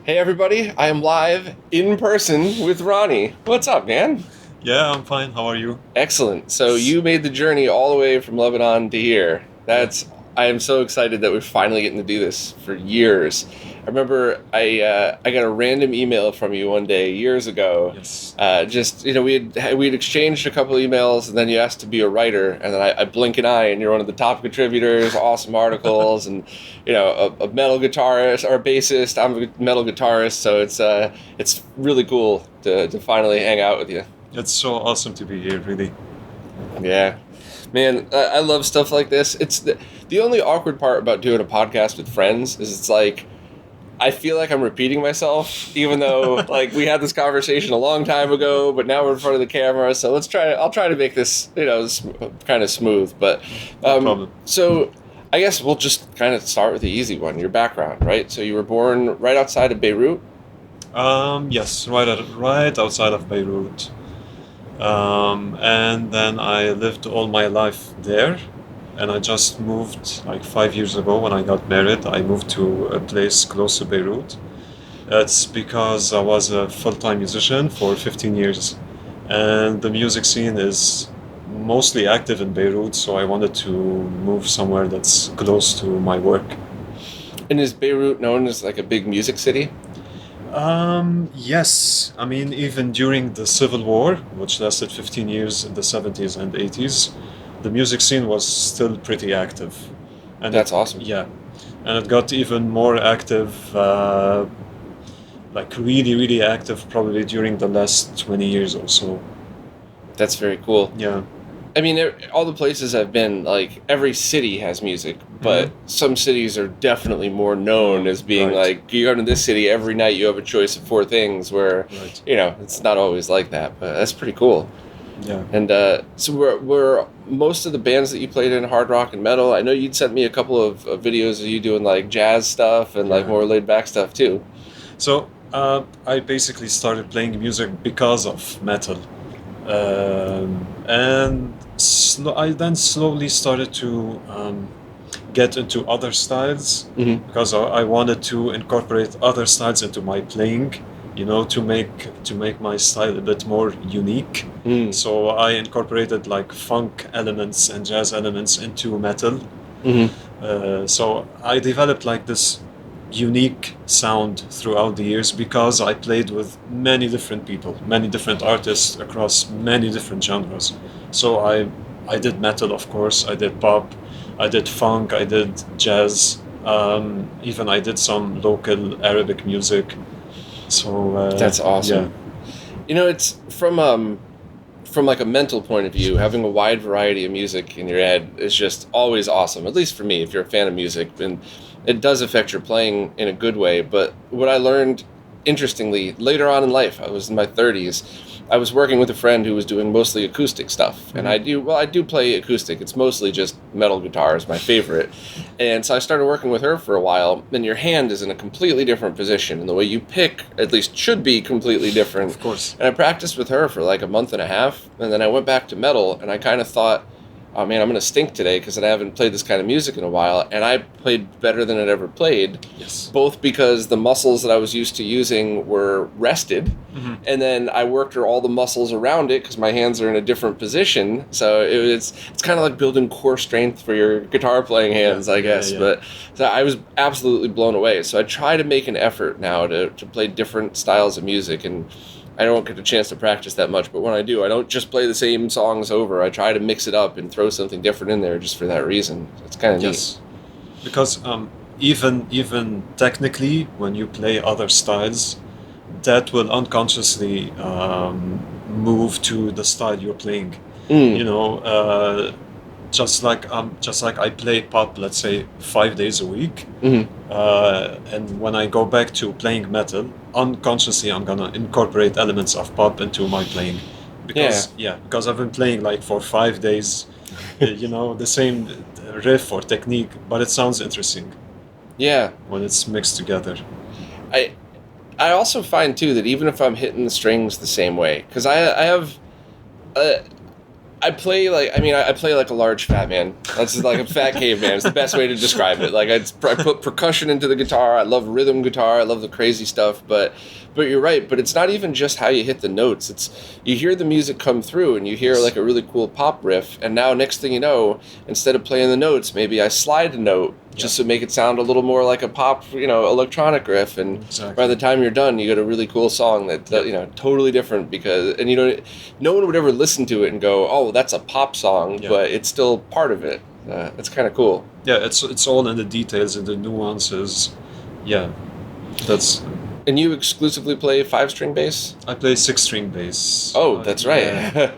Hey everybody, I am live in person with Rany. What's up, man? Yeah, I'm fine. How are you? Excellent. So you made the journey all the way from Lebanon to here. Yeah. I am so excited that we're finally getting to do this for years. I remember I got a random email from you one day years ago. Yes. Just we'd exchanged a couple emails, and then you asked to be a writer, and then I blink an eye, and you're one of the top contributors, awesome articles, and a metal guitarist or a bassist. I'm a metal guitarist, so it's really cool to finally hang out with you. It's so awesome to be here, really. Yeah. Man, I love stuff like this. The only awkward part about doing a podcast with friends is it's like I feel like I'm repeating myself, even though like we had this conversation a long time ago, but now we're in front of the camera. So I'll try to make this kind of smooth. But No problem. so I guess we'll just kind of start with the easy one. Your background, right? So you were born right outside of Beirut. Yes, right outside of Beirut. And then I lived all my life there. And I just moved like 5 years ago when I got married. I moved to a place close to Beirut. It's because I was a full-time musician for 15 years. And the music scene is mostly active in Beirut, so I wanted to move somewhere that's close to my work. And is Beirut known as like a big music city? Yes. I mean, even during the Civil War, which lasted 15 years in the 70s and 80s, the music scene was still pretty active. And That's awesome. yeah. And it got even more active, like really, really active probably during the last 20 years or so. That's very cool. Yeah. I mean, all the places I've been, like every city has music, but some cities are definitely more known as being Right. like you go to this city every night you have a choice of four things. Where Right. it's not always like that, but that's pretty cool. Yeah. And so were most of the bands that you played in hard rock and metal? I know you'd sent me a couple of videos of you doing like jazz stuff and like Yeah. more laid back stuff too. So I basically started playing music because of metal, and I then slowly started to get into other styles Mm-hmm. because I wanted to incorporate other styles into my playing, to make my style a bit more unique. Mm. So I incorporated like funk elements and jazz elements into metal. Mm-hmm. So I developed like this unique sound throughout the years because I played with many different people, many different artists across many different genres. So I did metal, of course, I did pop, I did funk, I did jazz, even I did some local Arabic music. So That's awesome. It's from like a mental point of view, having a wide variety of music in your head is just always awesome. At least for me, if you're a fan of music, and it does affect your playing in a good way. But what I learned, interestingly, later on in life, I was in my 30s. I was working with a friend who was doing mostly acoustic stuff, and I do play acoustic. It's mostly just metal guitar is my favorite, and so I started working with her for a while. And your hand is in a completely different position, and the way you pick, at least, should be completely different. Of course. And I practiced with her for like a month and a half, and then I went back to metal, and I kind of thought, oh man, I'm going to stink today because I haven't played this kind of music in a while, and I played better than I'd ever played, Yes. both because the muscles that I was used to using were rested, and then I worked all the muscles around it because my hands are in a different position, so it's kind of like building core strength for your guitar playing hands, I guess, yeah. but so I was absolutely blown away. So I try to make an effort now to play different styles of music, and I don't get a chance to practice that much, but when I do, I don't just play the same songs over. I try to mix it up and throw something different in there just for that reason. It's kind of Yes, because even technically, when you play other styles, that will unconsciously move to the style you're playing. neat. You know, just like I play pop, let's say 5 days a week, and when I go back to playing metal, unconsciously I'm gonna incorporate elements of pop into my playing, because I've been playing like for 5 days, the same riff or technique, but it sounds interesting Yeah. when it's mixed together. I I also find too that even if I'm hitting the strings the same way, because I have, uh, I play I play like a large fat man. That's just like a fat caveman. It's the best way to describe it. Like I put percussion into the guitar. I love rhythm guitar. I love the crazy stuff. But you're right. But it's not even just how you hit the notes. It's you hear the music come through and you hear like a really cool pop riff. And now next thing you know, instead of playing the notes, maybe I slide a note just to make it sound a little more like a pop, electronic riff. And by the time you're done, you get a really cool song that totally different because no one would ever listen to it and go, oh, that's a pop song, but it's still part of it. It's kind of cool. Yeah, it's all in the details and the nuances. Yeah, that's. And you exclusively play 5-string bass? I play 6-string bass. Oh, that's right. Yeah.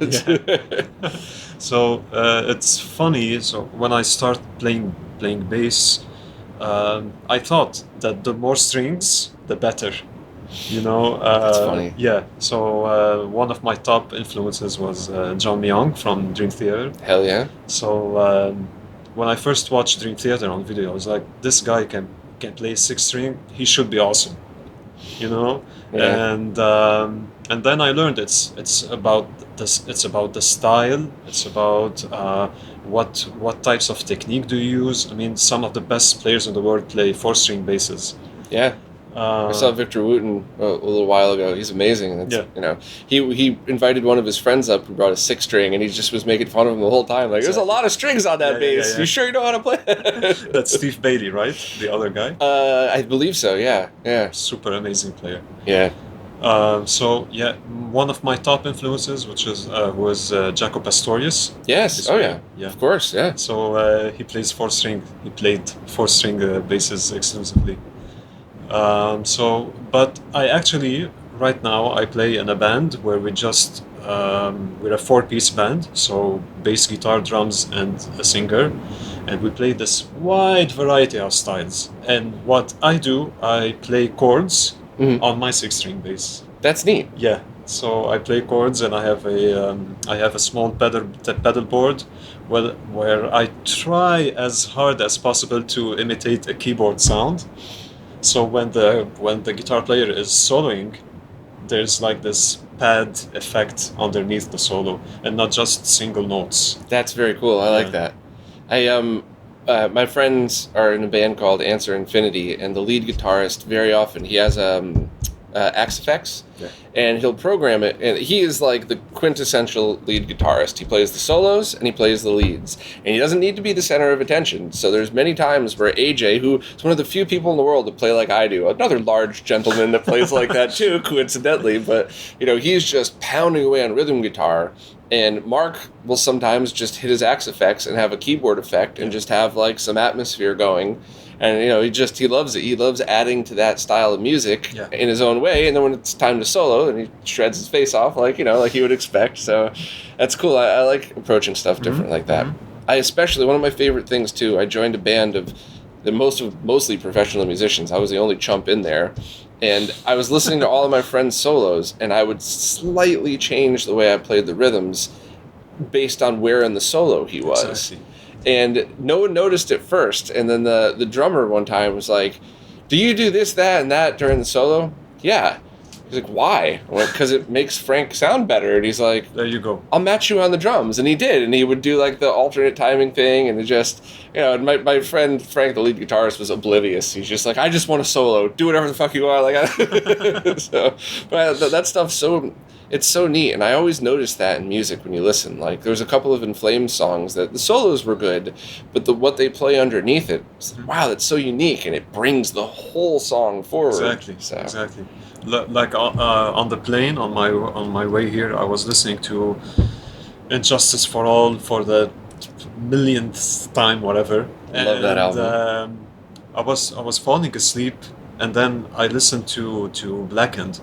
So it's funny. So when I start playing bass, I thought that the more strings, the better. That's funny. Yeah. So one of my top influences was John Myung from Dream Theater. Hell yeah. So when I first watched Dream Theater on video, I was like, this guy can play 6-string. He should be awesome. Yeah. And then I learned it's about this. It's about the style. It's about what types of technique do you use. I mean, some of the best players in the world play 4-string basses. Yeah. I saw Victor Wooten a little while ago. He's amazing. He invited one of his friends up who brought a 6-string, and he just was making fun of him the whole time. Like, there's a lot of strings on that bass. Yeah. You sure you know how to play? That's Steve Bailey, right? The other guy. I believe so. Yeah. Super amazing player. Yeah. One of my top influences, which was Jaco Pastorius. Yes. Yeah. Of course. Yeah. So he plays 4-string. He played 4-string basses exclusively. But I actually, right now, I play in a band where we're a 4-piece band, so bass, guitar, drums, and a singer, and we play this wide variety of styles. And what I do, I play chords on my 6-string bass. That's neat. Yeah. So I play chords, and I have a small pedal board, where I try as hard as possible to imitate a keyboard sound. So when the guitar player is soloing, there's like this pad effect underneath the solo, and not just single notes. That's very cool. I like that. My friends are in a band called Answer Infinity, and the lead guitarist very often he has Axe Effects, and he'll program it. And he is like the quintessential lead guitarist. He plays the solos and he plays the leads, and he doesn't need to be the center of attention. So there's many times where AJ, who is one of the few people in the world that play like I do, another large gentleman that plays like that too, coincidentally, but he's just pounding away on rhythm guitar. And Mark will sometimes just hit his Axe Effects and have a keyboard effect and just have like some atmosphere going. And he loves it. He loves adding to that style of music in his own way. And then when it's time to solo, then he shreds his face off like you would expect. So that's cool. I like approaching stuff different like that. I especially, one of my favorite things too, I joined a band of mostly professional musicians. I was the only chump in there. And I was listening to all of my friends' solos, and I would slightly change the way I played the rhythms based on where in the solo he was. Exactly. And no one noticed it first. And then the drummer one time was like, do you do this, that, and that during the solo? Yeah. He's like, why? I went, because it makes Frank sound better. And he's like, there you go. I'll match you on the drums. And he did. And he would do like the alternate timing thing. And it just, my friend Frank, the lead guitarist, was oblivious. He's just like, I just want a solo. Do whatever the fuck you want. But that stuff's it's so neat. And I always notice that in music when you listen. Like, there's a couple of In Flames songs that the solos were good, but what they play underneath it, wow, that's so unique. And it brings the whole song forward. Exactly. Like on the plane on my way here, I was listening to Injustice for All for the millionth time, whatever. I love that album. I was falling asleep, and then I listened to Blackened.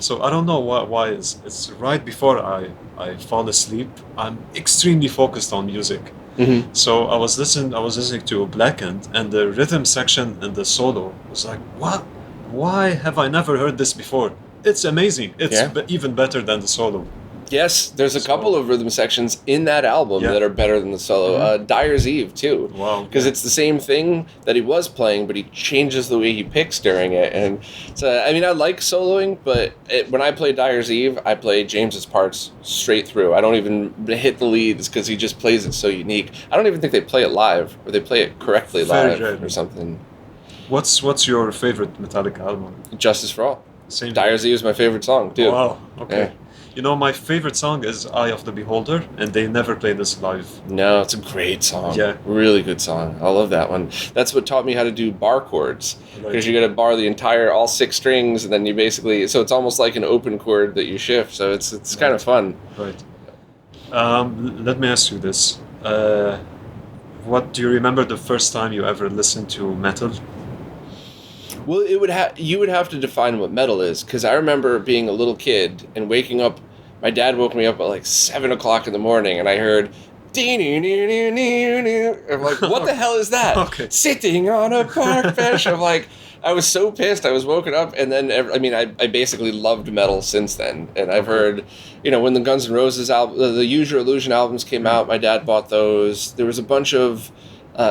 So I don't know why it's right before I fall asleep. I'm extremely focused on music. Mm-hmm. So I was listening to Blackened, and the rhythm section in the solo was like, what? Why have I never heard this before? It's amazing. It's even better than the solo. Yes, there's a couple of rhythm sections in that album that are better than the solo. Dyer's Eve, too. Wow. Because it's the same thing that he was playing, but he changes the way he picks during it. And so, I mean, I like soloing, but when I play Dyer's Eve, I play James's parts straight through. I don't even hit the leads because he just plays it so unique. I don't even think they play it live, or they play it correctly live or something. What's your favorite Metallica album? Justice for All. Same. Dyer's Eve is my favorite song, too. Wow, okay. Yeah. You know, my favorite song is Eye of the Beholder, and they never play this live. No, it's a great song. Yeah. Really good song. I love that one. That's what taught me how to do bar chords. Because you got to bar all 6 strings, and then you basically... So it's almost like an open chord that you shift, so it's kind of fun. Right. Let me ask you this. What do you remember the first time you ever listened to metal? Well, you would have to define what metal is, because I remember being a little kid and waking up. My dad woke me up at like 7 o'clock in the morning, and I heard. I'm like, what the hell is that? Okay. Sitting on a park bench. I'm like, I was so pissed. I was woken up, and then I basically loved metal since then. And I've heard, when the Guns N' Roses album, the Use Your Illusion albums came out, my dad bought those. There was a bunch of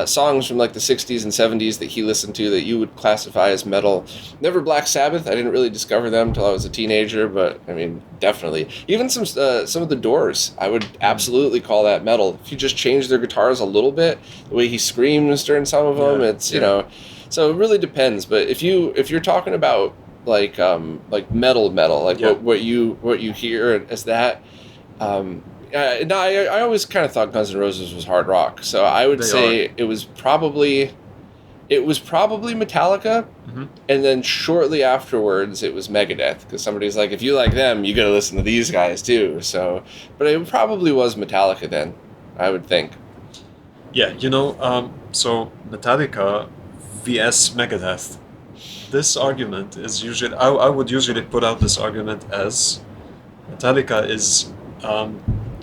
songs from like the 60s and 70s that he listened to that you would classify as metal. Never Black Sabbath. I didn't really discover them until I was a teenager, but I mean, definitely. Even some of the Doors, I would absolutely call that metal. If you just change their guitars a little bit, the way he screams during some of them, it's so it really depends. But if you're talking about like metal, like what you hear as that. I always kind of thought Guns N' Roses was hard rock, so I would say it was probably Metallica, and then shortly afterwards it was Megadeth, because somebody's like, if you like them, you got to listen to these guys too. So, but it probably was Metallica then, I would think. Yeah, so Metallica vs Megadeth. This argument is usually I would usually put out this argument as Metallica is.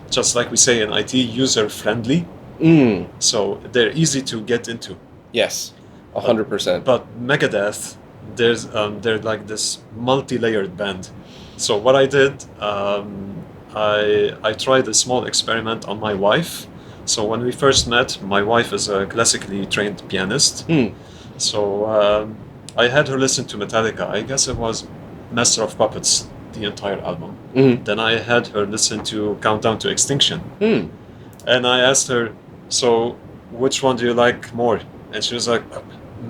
Just like we say in IT, user-friendly. So they're easy to get into. Yes, 100%. But Megadeth, they're like this multi-layered band. So what I did, I tried a small experiment on my wife. So when we first met, my wife is a classically trained pianist. So I had her listen to Metallica. I guess it was Master of Puppets, the entire album. Then I had her listen to Countdown to Extinction. And I asked her, so which one do you like more? And she was like,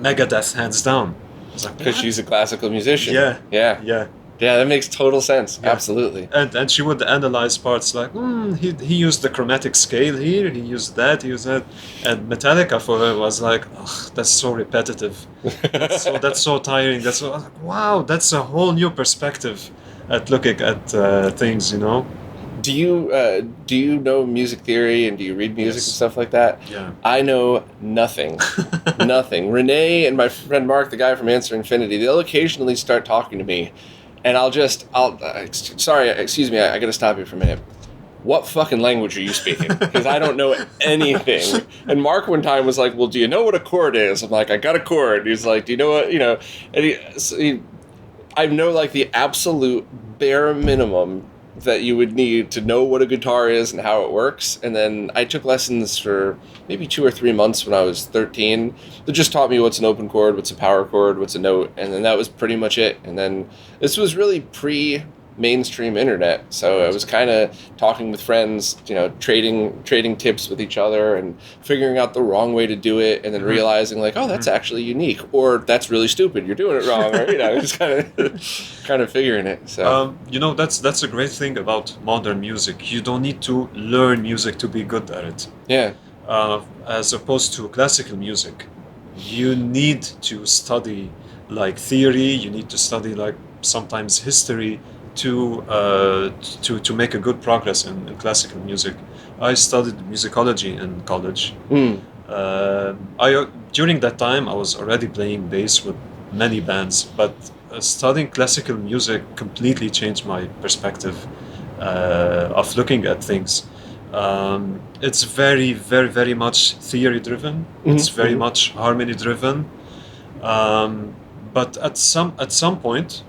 Megadeth, hands down. I was like, because she's a classical musician. Yeah, that makes total sense. Yeah. Absolutely. And she would analyze parts like, he used the chromatic scale here, he used that. And Metallica for her was like, that's so repetitive. That's so tiring. I was like, wow, that's a whole new perspective at looking at things, Do you know music theory, and do you read music and stuff like that? Yeah. I know nothing. Nothing. Renee and my friend Mark, the guy from Answer Infinity, they'll occasionally start talking to me, and sorry, excuse me, I gotta stop you for a minute. What fucking language are you speaking? Because I don't know anything. And Mark one time was like, well, do you know what a chord is? I'm like, I got a chord. He's like, do you know what, and I know like the absolute bare minimum that you would need to know what a guitar is and how it works. And then I took lessons for maybe 2 or 3 months when I was 13 that just taught me what's an open chord, what's a power chord, what's a note. And then that was pretty much it. And then this was really pre-mainstream internet. So I was kind of talking with friends, trading tips with each other and figuring out the wrong way to do it. And then realizing like, oh, that's actually unique, or that's really stupid. You're doing it wrong. Or, just kind of figuring it. So, that's a great thing about modern music. You don't need to learn music to be good at it. Yeah. As opposed to classical music, you need to study like theory. You need to study like sometimes history to make a good progress in classical music. I studied musicology in college. During that time I was already playing bass with many bands, but studying classical music completely changed my perspective of looking at things. It's very, very, very much theory driven. It's very much harmony driven. But at some point,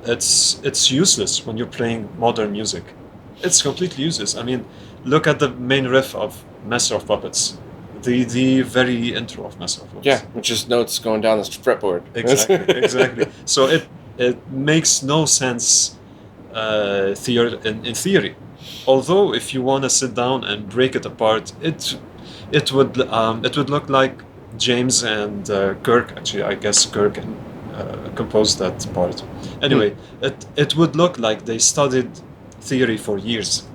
it's useless when you're playing modern music. It's completely useless. I mean, look at the main riff of Master of Puppets, the very intro of Master of Puppets. Yeah, with just notes going down the fretboard. Exactly, exactly. So it makes no sense in theory. Although if you want to sit down and break it apart, it would look like James and Kirk. Actually, I guess Kirk composed that part. Anyway, it would look like they studied theory for years.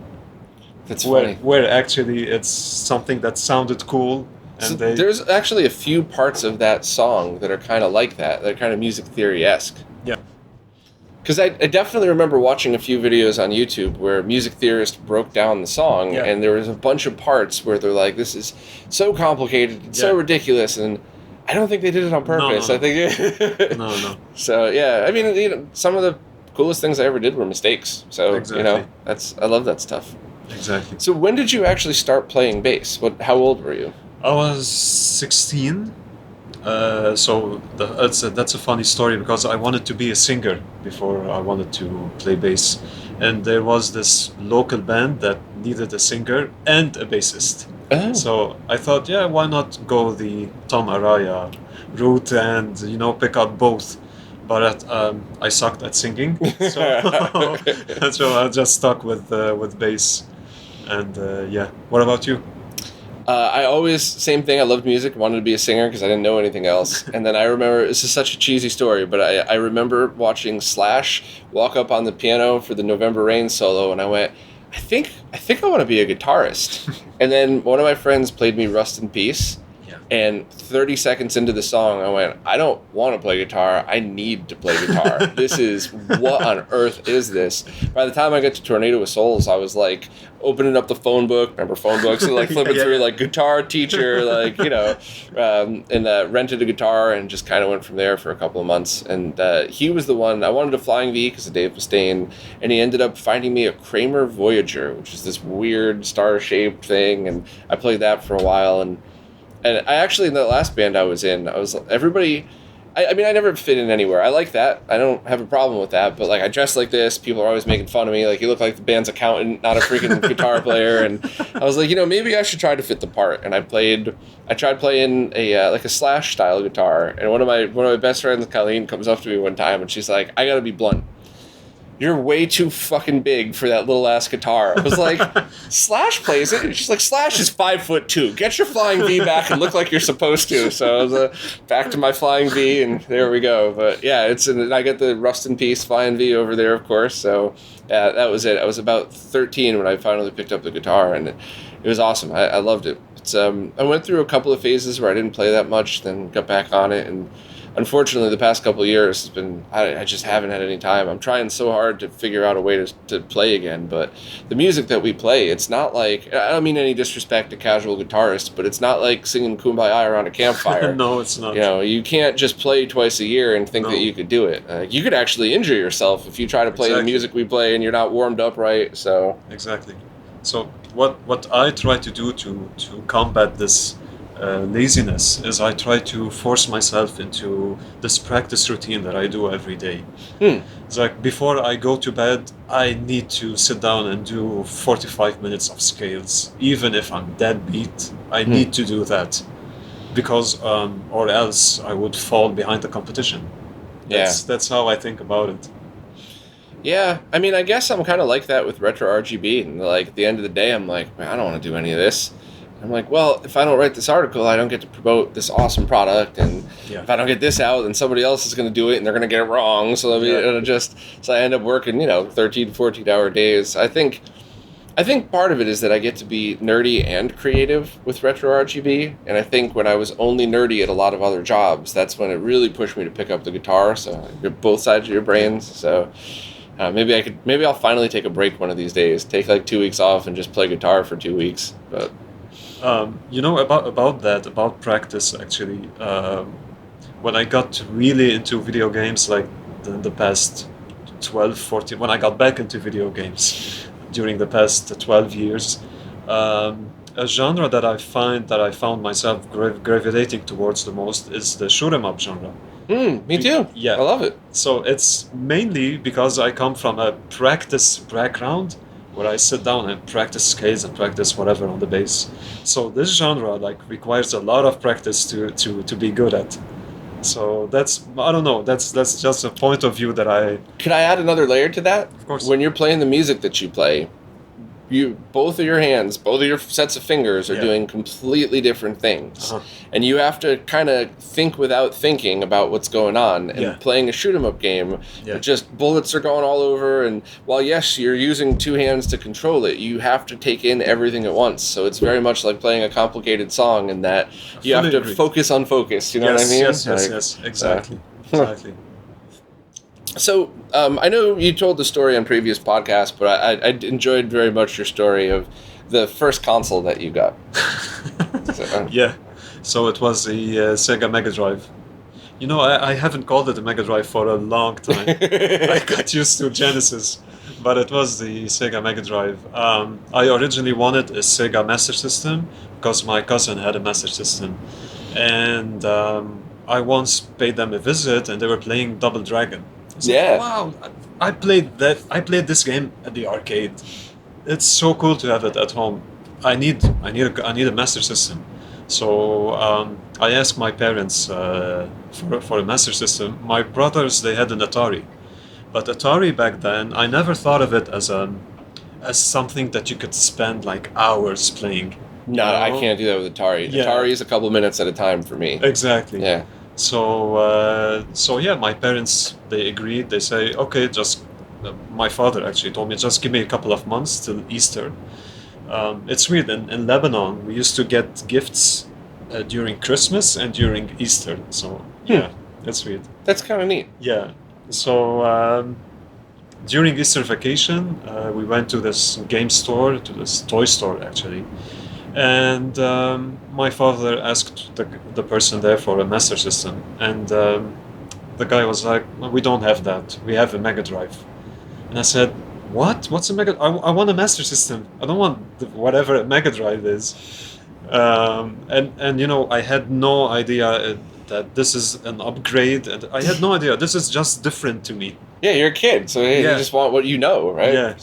That's funny. Where actually it's something that sounded cool. And So there's actually a few parts of that song that are kind of like that. They're kind of music theory-esque. Yeah. Because I definitely remember watching a few videos on YouTube where music theorists broke down the song, and there was a bunch of parts where they're like, "This is so complicated, it's so ridiculous," and I don't think they did it on purpose. No. I think No. So yeah, I mean, some of the coolest things I ever did were mistakes. So Exactly. I love that stuff. Exactly. So when did you actually start playing bass? How old were you? I was 16. So that's a funny story because I wanted to be a singer before I wanted to play bass, and there was this local band that needed a singer and a bassist. Oh. So I thought, yeah, why not go the Tom Araya route and pick up both. But I sucked at singing, so so I just stuck with bass. And yeah, what about you? I always, same thing, I loved music, wanted to be a singer because I didn't know anything else. And then I remember, this is such a cheesy story, but I remember watching Slash walk up on the piano for the November Rain solo, and I went, I think I want to be a guitarist. And then one of my friends played me Rust in Peace, and 30 seconds into the song, I went, I don't want to play guitar, I need to play guitar. What on earth is this? By the time I got to Tornado of Souls, I was like opening up the phone book, remember phone books, and like flipping through like guitar teacher, like, and rented a guitar and just kind of went from there for a couple of months. And he was the one, I wanted a Flying V because of Dave Mustaine, and he ended up finding me a Kramer Voyager, which is this weird star-shaped thing, and I played that for a while. And I actually, in the last band I was in, everybody, I mean, I never fit in anywhere. I like that. I don't have a problem with that. But, like, I dress like this. People are always making fun of me. Like, you look like the band's accountant, not a freaking guitar player. And I was like, maybe I should try to fit the part. And I tried playing a Slash-style guitar. And one of my best friends, Colleen, comes up to me one time, and she's like, I gotta be blunt. You're way too fucking big for that little ass guitar. I was like, Slash plays it. And she's like, Slash is 5'2". Get your Flying V back and look like you're supposed to. So I was back to my Flying V, and there we go. But yeah, I got the Rust in Peace Flying V over there, of course. So yeah, that was it. I was about 13 when I finally picked up the guitar, and it was awesome. I loved it. I went through a couple of phases where I didn't play that much, then got back on it, and unfortunately, the past couple of years has been, I just haven't had any time. I'm trying so hard to figure out a way to play again, but the music that we play, it's not like, I don't mean any disrespect to casual guitarists, but it's not like singing Kumbaya around a campfire. No, it's not. You can't just play twice a year and think that you could do it. You could actually injure yourself if you try to play the music we play and you're not warmed up right, so. Exactly. So what I try to do to combat this laziness is I try to force myself into this practice routine that I do every day. It's like before I go to bed, I need to sit down and do 45 minutes of scales. Even if I'm dead beat, I need to do that because or else I would fall behind the competition. That's how I think about it. Yeah, I mean, I guess I'm kind of like that with RetroRGB, and like at the end of the day, I'm like, man, I don't want to do any of this. I'm like, well, if I don't write this article, I don't get to promote this awesome product, and if I don't get this out, then somebody else is going to do it, and they're going to get it wrong. So I end up working, 13, 14-hour days. I think part of it is that I get to be nerdy and creative with RetroRGB, and I think when I was only nerdy at a lot of other jobs, that's when it really pushed me to pick up the guitar. So you're both sides of your brains. So maybe I'll finally take a break one of these days, take like 2 weeks off, and just play guitar for 2 weeks, but. About practice, actually, when I got really into video games, like the past 12, 14, when I got back into video games during the past 12 years, a genre that I found myself gravitating towards the most is the shoot 'em up genre. Me too. Yeah, I love it. So it's mainly because I come from a practice background where I sit down and practice scales and practice whatever on the bass. So this genre like requires a lot of practice to be good at. So that's, I don't know, that's just a point of view that I. Could I add another layer to that? Of course. When you're playing the music that you play, both of your hands, both of your sets of fingers are doing completely different things. And you have to kind of think without thinking about what's going on. And playing a shoot 'em up game, just bullets are going all over, and while yes, you're using two hands to control it, you have to take in everything at once. So it's very much like playing a complicated song in that you have to focus on focus, you know what I mean? Yes, exactly. Exactly. So, I know you told the story on previous podcasts, but I enjoyed very much your story of the first console that you got. So it was the Sega Mega Drive. You know, I haven't called it a Mega Drive for a long time. I got used to Genesis, but it was the Sega Mega Drive. I originally wanted a Sega Master System because my cousin had a Master System. And I once paid them a visit and they were playing Double Dragon. Like, wow, I played this game at the arcade. It's so cool to have it at home. I need a Master System. So I asked my parents for a Master System. My brothers, they had an Atari, but Atari back then, I never thought of it as something that you could spend like hours playing. No, I can't do that with Atari. Atari is a couple minutes at a time for me. Exactly. Yeah. So yeah, my parents, they agreed. They say, okay, my father actually told me, just give me a couple of months till Easter. It's weird. In Lebanon, we used to get gifts during Christmas and during Easter. So yeah, that's weird. That's kind of neat. Yeah. So during Easter vacation, we went to this game store, to this toy store actually. And my father asked the person there for a Master System. And the guy was like, we don't have that. We have a Mega Drive. And I said, what? What's a Mega Drive? I want a Master System. I don't want whatever a Mega Drive is. And you know, I had no idea that this is an upgrade. And I had no idea. This is just different to me. Yeah, you're a kid. So you just want what you know, right? Yeah.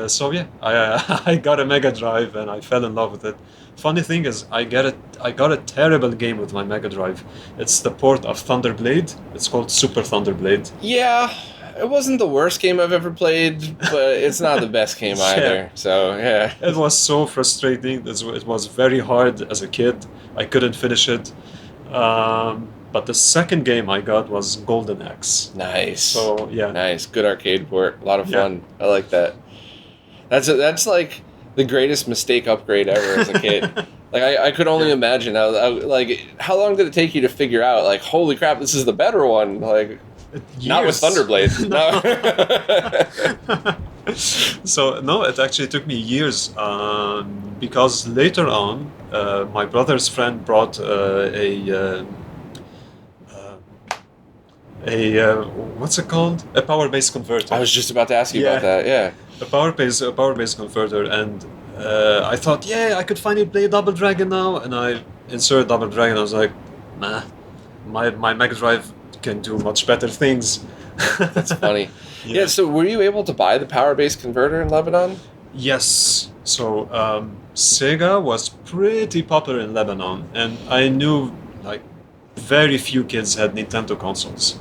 So yeah, I got a Mega Drive and I fell in love with it. Funny thing is, I got a terrible game with my Mega Drive. It's the port of Thunderblade. It's called Super Thunderblade. Yeah, it wasn't the worst game I've ever played, but it's not the best game either. So yeah, it was so frustrating. It was very hard as a kid. I couldn't finish it. But the second game I got was Golden Axe. Nice. So yeah, nice, good arcade port. A lot of fun. I like that. That's like the greatest mistake upgrade ever as a kid. Like I could only imagine how long did it take you to figure out like, holy crap, this is the better one? Like years. Not with Thunderblade. No. So no, it actually took me years because later on my brother's friend brought what's it called? A power-based converter. I was just about to ask you about that. Yeah. A power-based converter, and I thought, yeah, I could finally play Double Dragon now, and I inserted Double Dragon. I was like, nah, my Mega Drive can do much better things. That's funny. Yeah. So were you able to buy the power-based converter in Lebanon? Yes. So Sega was pretty popular in Lebanon, and I knew like very few kids had Nintendo consoles.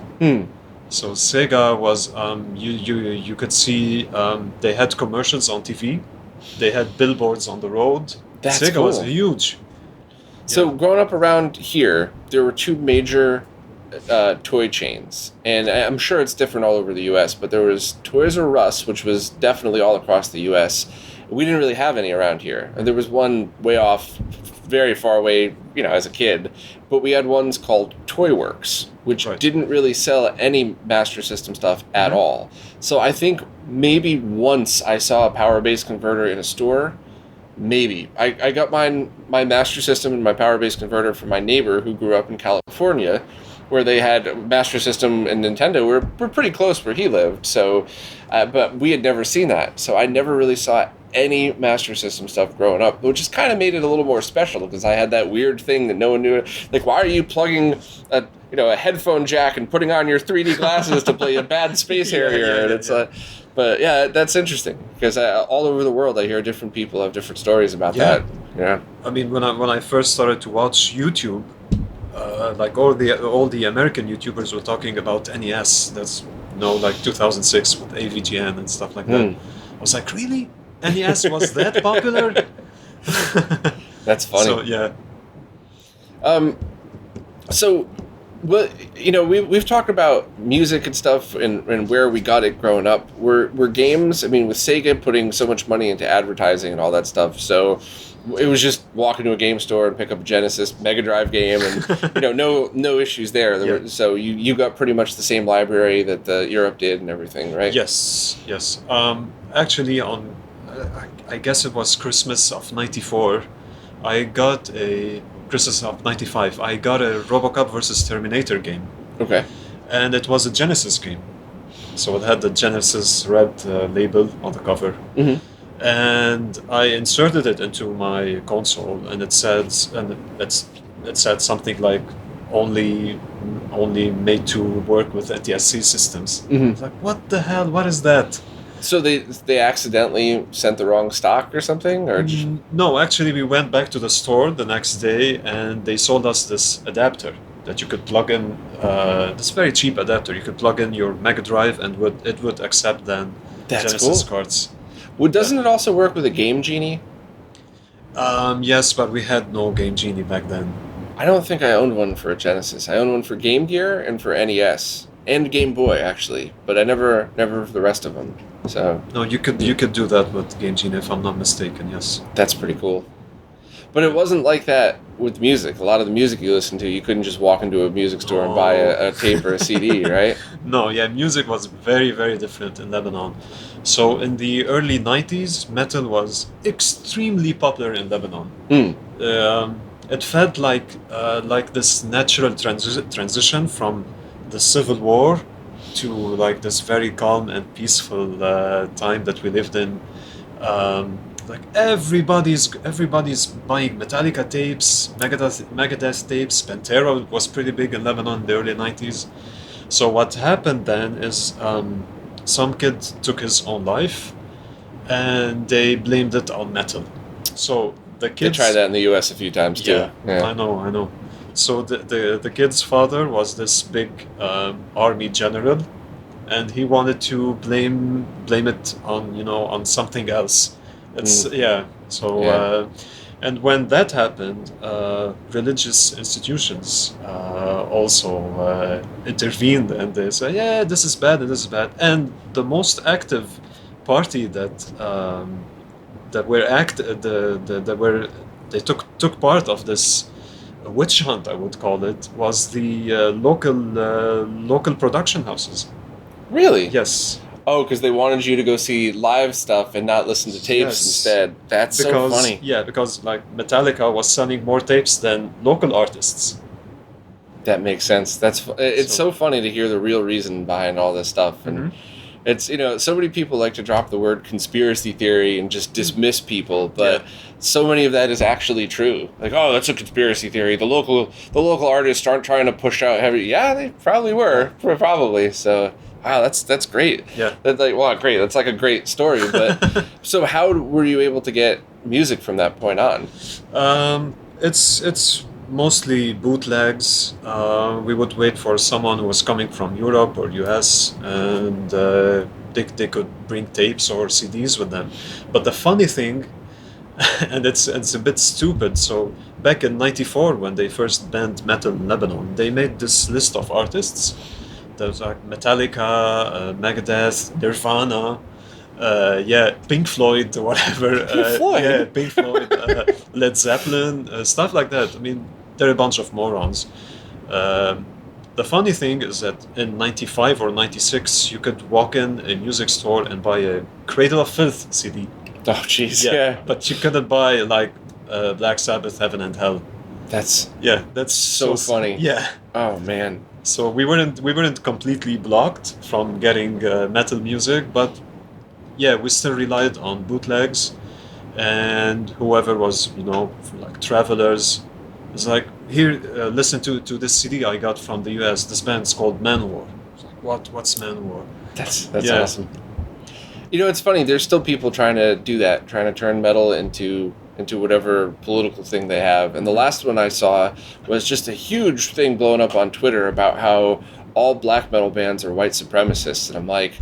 So Sega was you could see they had commercials on TV, they had billboards on the road. That's Sega cool. was huge. So growing up around here, there were two major toy chains, and I'm sure it's different all over the U.S., but there was Toys R Us, which was definitely all across the U.S. We didn't really have any around here, and there was one way off, very far away, as a kid, but we had ones called Toy Works, which didn't really sell any Master System stuff at all. So I think maybe once I saw a power-based converter in a store. Maybe. I got my Master System and my power-based converter from my neighbor who grew up in California, where they had Master System and Nintendo were pretty close where he lived. So, but we had never seen that. So I never really saw any Master System stuff growing up, which just kind of made it a little more special because I had that weird thing that no one knew. Like, why are you plugging a headphone jack and putting on your 3D glasses to play a bad Space Harrier? And it's but yeah, that's interesting because all over the world I hear different people have different stories about that. Yeah. I mean, when I first started to watch YouTube, like all the American YouTubers were talking about NES. That's like 2006 with AVGN and stuff like that. I was like, really? NES was that popular? That's funny. So yeah. So, well, we've talked about music and stuff and where we got it growing up. Were games? I mean, with Sega putting so much money into advertising and all that stuff, so it was just walk into a game store and pick up a Genesis Mega Drive game, and no issues there. So you got pretty much the same library that Europe did and everything, right? Yes. Actually, I guess it was Christmas of '94. Christmas of '95. I got a RoboCop versus Terminator game. Okay. And it was a Genesis game, so it had the Genesis red label on the cover. Mm-hmm. And I inserted it into my console, and it said something like only made to work with NTSC systems. Mm-hmm. I was like, what the hell? What is that? So they accidentally sent the wrong stock or something, or no? Actually, we went back to the store the next day, and they sold us this adapter that you could plug in. This very cheap adapter. You could plug in your Mega Drive, and it would accept then Genesis cards. Well, doesn't it also work with a Game Genie? Yes, but we had no Game Genie back then. I don't think I owned one for a Genesis. I owned one for Game Gear and for NES and Game Boy, actually, but I never for the rest of them. So no, you could do that with Game Genie if I'm not mistaken. Yes, that's pretty cool. But it wasn't like that with music. A lot of the music you listen to, you couldn't just walk into a music store and buy a tape or a CD, right? No, yeah, music was very, very different in Lebanon. So in the early 90s, metal was extremely popular in Lebanon. It felt like this natural transition from the Civil War to like this very calm and peaceful time that we lived in. Like everybody's buying Metallica tapes, Megadeth tapes. Pantera was pretty big in Lebanon in the early 90s. So what happened then is some kid took his own life, and they blamed it on metal. So the kids... They tried that in the U.S. a few times too. Yeah. I know. So the kid's father was this big army general, and he wanted to blame it on something else. And when that happened, religious institutions also intervened, and they said, "Yeah, this is bad, and this is bad." And the most active party they took part of this witch hunt, I would call it, was the local production houses. Really? Yes. Oh, because they wanted you to go see live stuff and not listen to tapes instead. That's so funny. Yeah, because like Metallica was selling more tapes than local artists. That makes sense. It's so funny to hear the real reason behind all this stuff, and it's so many people like to drop the word conspiracy theory and just dismiss people, but so many of that is actually true. Like, oh, that's a conspiracy theory. The local artists aren't trying to push out heavy. Yeah, they probably were, probably. So. Wow, that's great. Yeah. Great. That's like a great story. But so, how were you able to get music from that point on? It's mostly bootlegs. We would wait for someone who was coming from Europe or US, and they could bring tapes or CDs with them. But the funny thing, and it's a bit stupid. So back in '94, when they first banned metal in Lebanon, they made this list of artists. There's like Metallica, Megadeth, Nirvana, Pink Floyd, or whatever. Pink Floyd? Pink Floyd, Led Zeppelin, stuff like that. I mean, they're a bunch of morons. The funny thing is that in '95 or '96, you could walk in a music store and buy a Cradle of Filth CD. Oh, jeez, yeah. But you couldn't buy like Black Sabbath, Heaven and Hell. That's so funny. Yeah. Oh man. So we weren't completely blocked from getting metal music, but yeah, we still relied on bootlegs. and whoever was, like travelers, it's like, here, listen to this CD I got from the US. This band's called Manowar. It's like, what's Manowar? That's Yeah. awesome. It's funny. There's still people trying to do that, trying to turn metal into whatever political thing they have. And the last one I saw was just a huge thing blowing up on Twitter about how all black metal bands are white supremacists. And I'm like,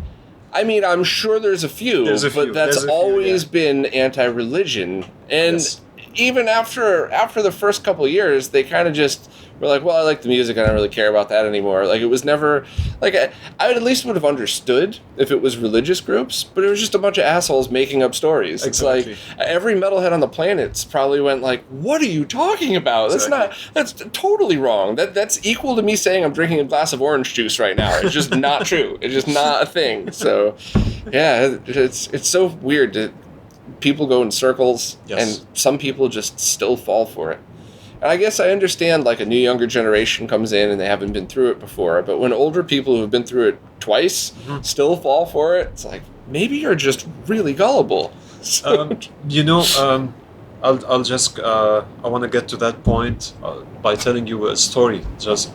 I mean, I'm sure there's a few, but that's always been anti-religion. And Yes. even after the first couple of years, they kind of just were like, well, I like the music, I don't really care about that anymore. Like, it was never, like, I at least would have understood if it was religious groups, but it was just a bunch of assholes making up stories. Exactly. It's like, every metalhead on the planet probably went like, what are you talking about? Exactly. That's totally wrong. That's equal to me saying I'm drinking a glass of orange juice right now. It's just not true. It's just not a thing. So, yeah, it's so weird that people go in circles, Yes. and some people just still fall for it. And I guess I understand, like, a new younger generation comes in and they haven't been through it before, but when older people who have been through it twice still fall for it, it's like, maybe you're just really gullible. I'll just I want to get to that point by telling you a story. Just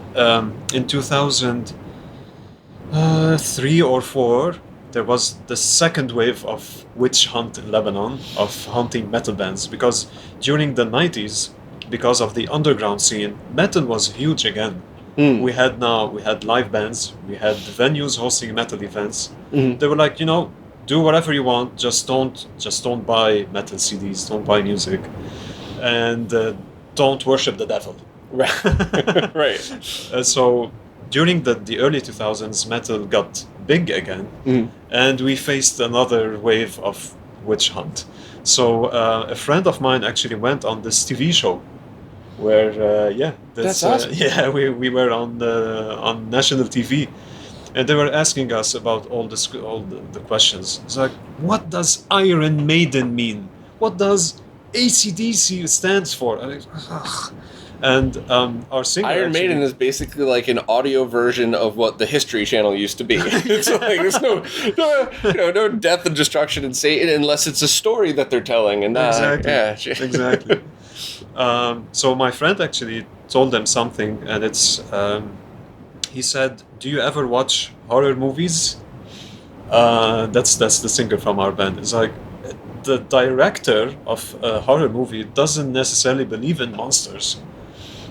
in 2003 or 4, there was the second wave of witch hunt in Lebanon, of hunting metal bands, because during the 90s, because of the underground scene, metal was huge again. We had live bands, we had venues hosting metal events. They were like, do whatever you want, just don't buy metal CDs, don't buy music, and don't worship the devil. Right. Right. So during the early 2000s, metal got big again, and we faced another wave of witch hunt. So a friend of mine actually went on this TV show where That's awesome. we were on national TV, and they were asking us about all the questions. It's like, what does Iron Maiden mean? What does AC/DC stands for? And our singer Iron Maiden is basically like an audio version of what the History Channel used to be. It's like there's no death and destruction and Satan unless it's a story that they're telling. And Exactly. So my friend actually told them something, and it's he said, "Do you ever watch horror movies?" That's the singer from our band. It's like, the director of a horror movie doesn't necessarily believe in monsters,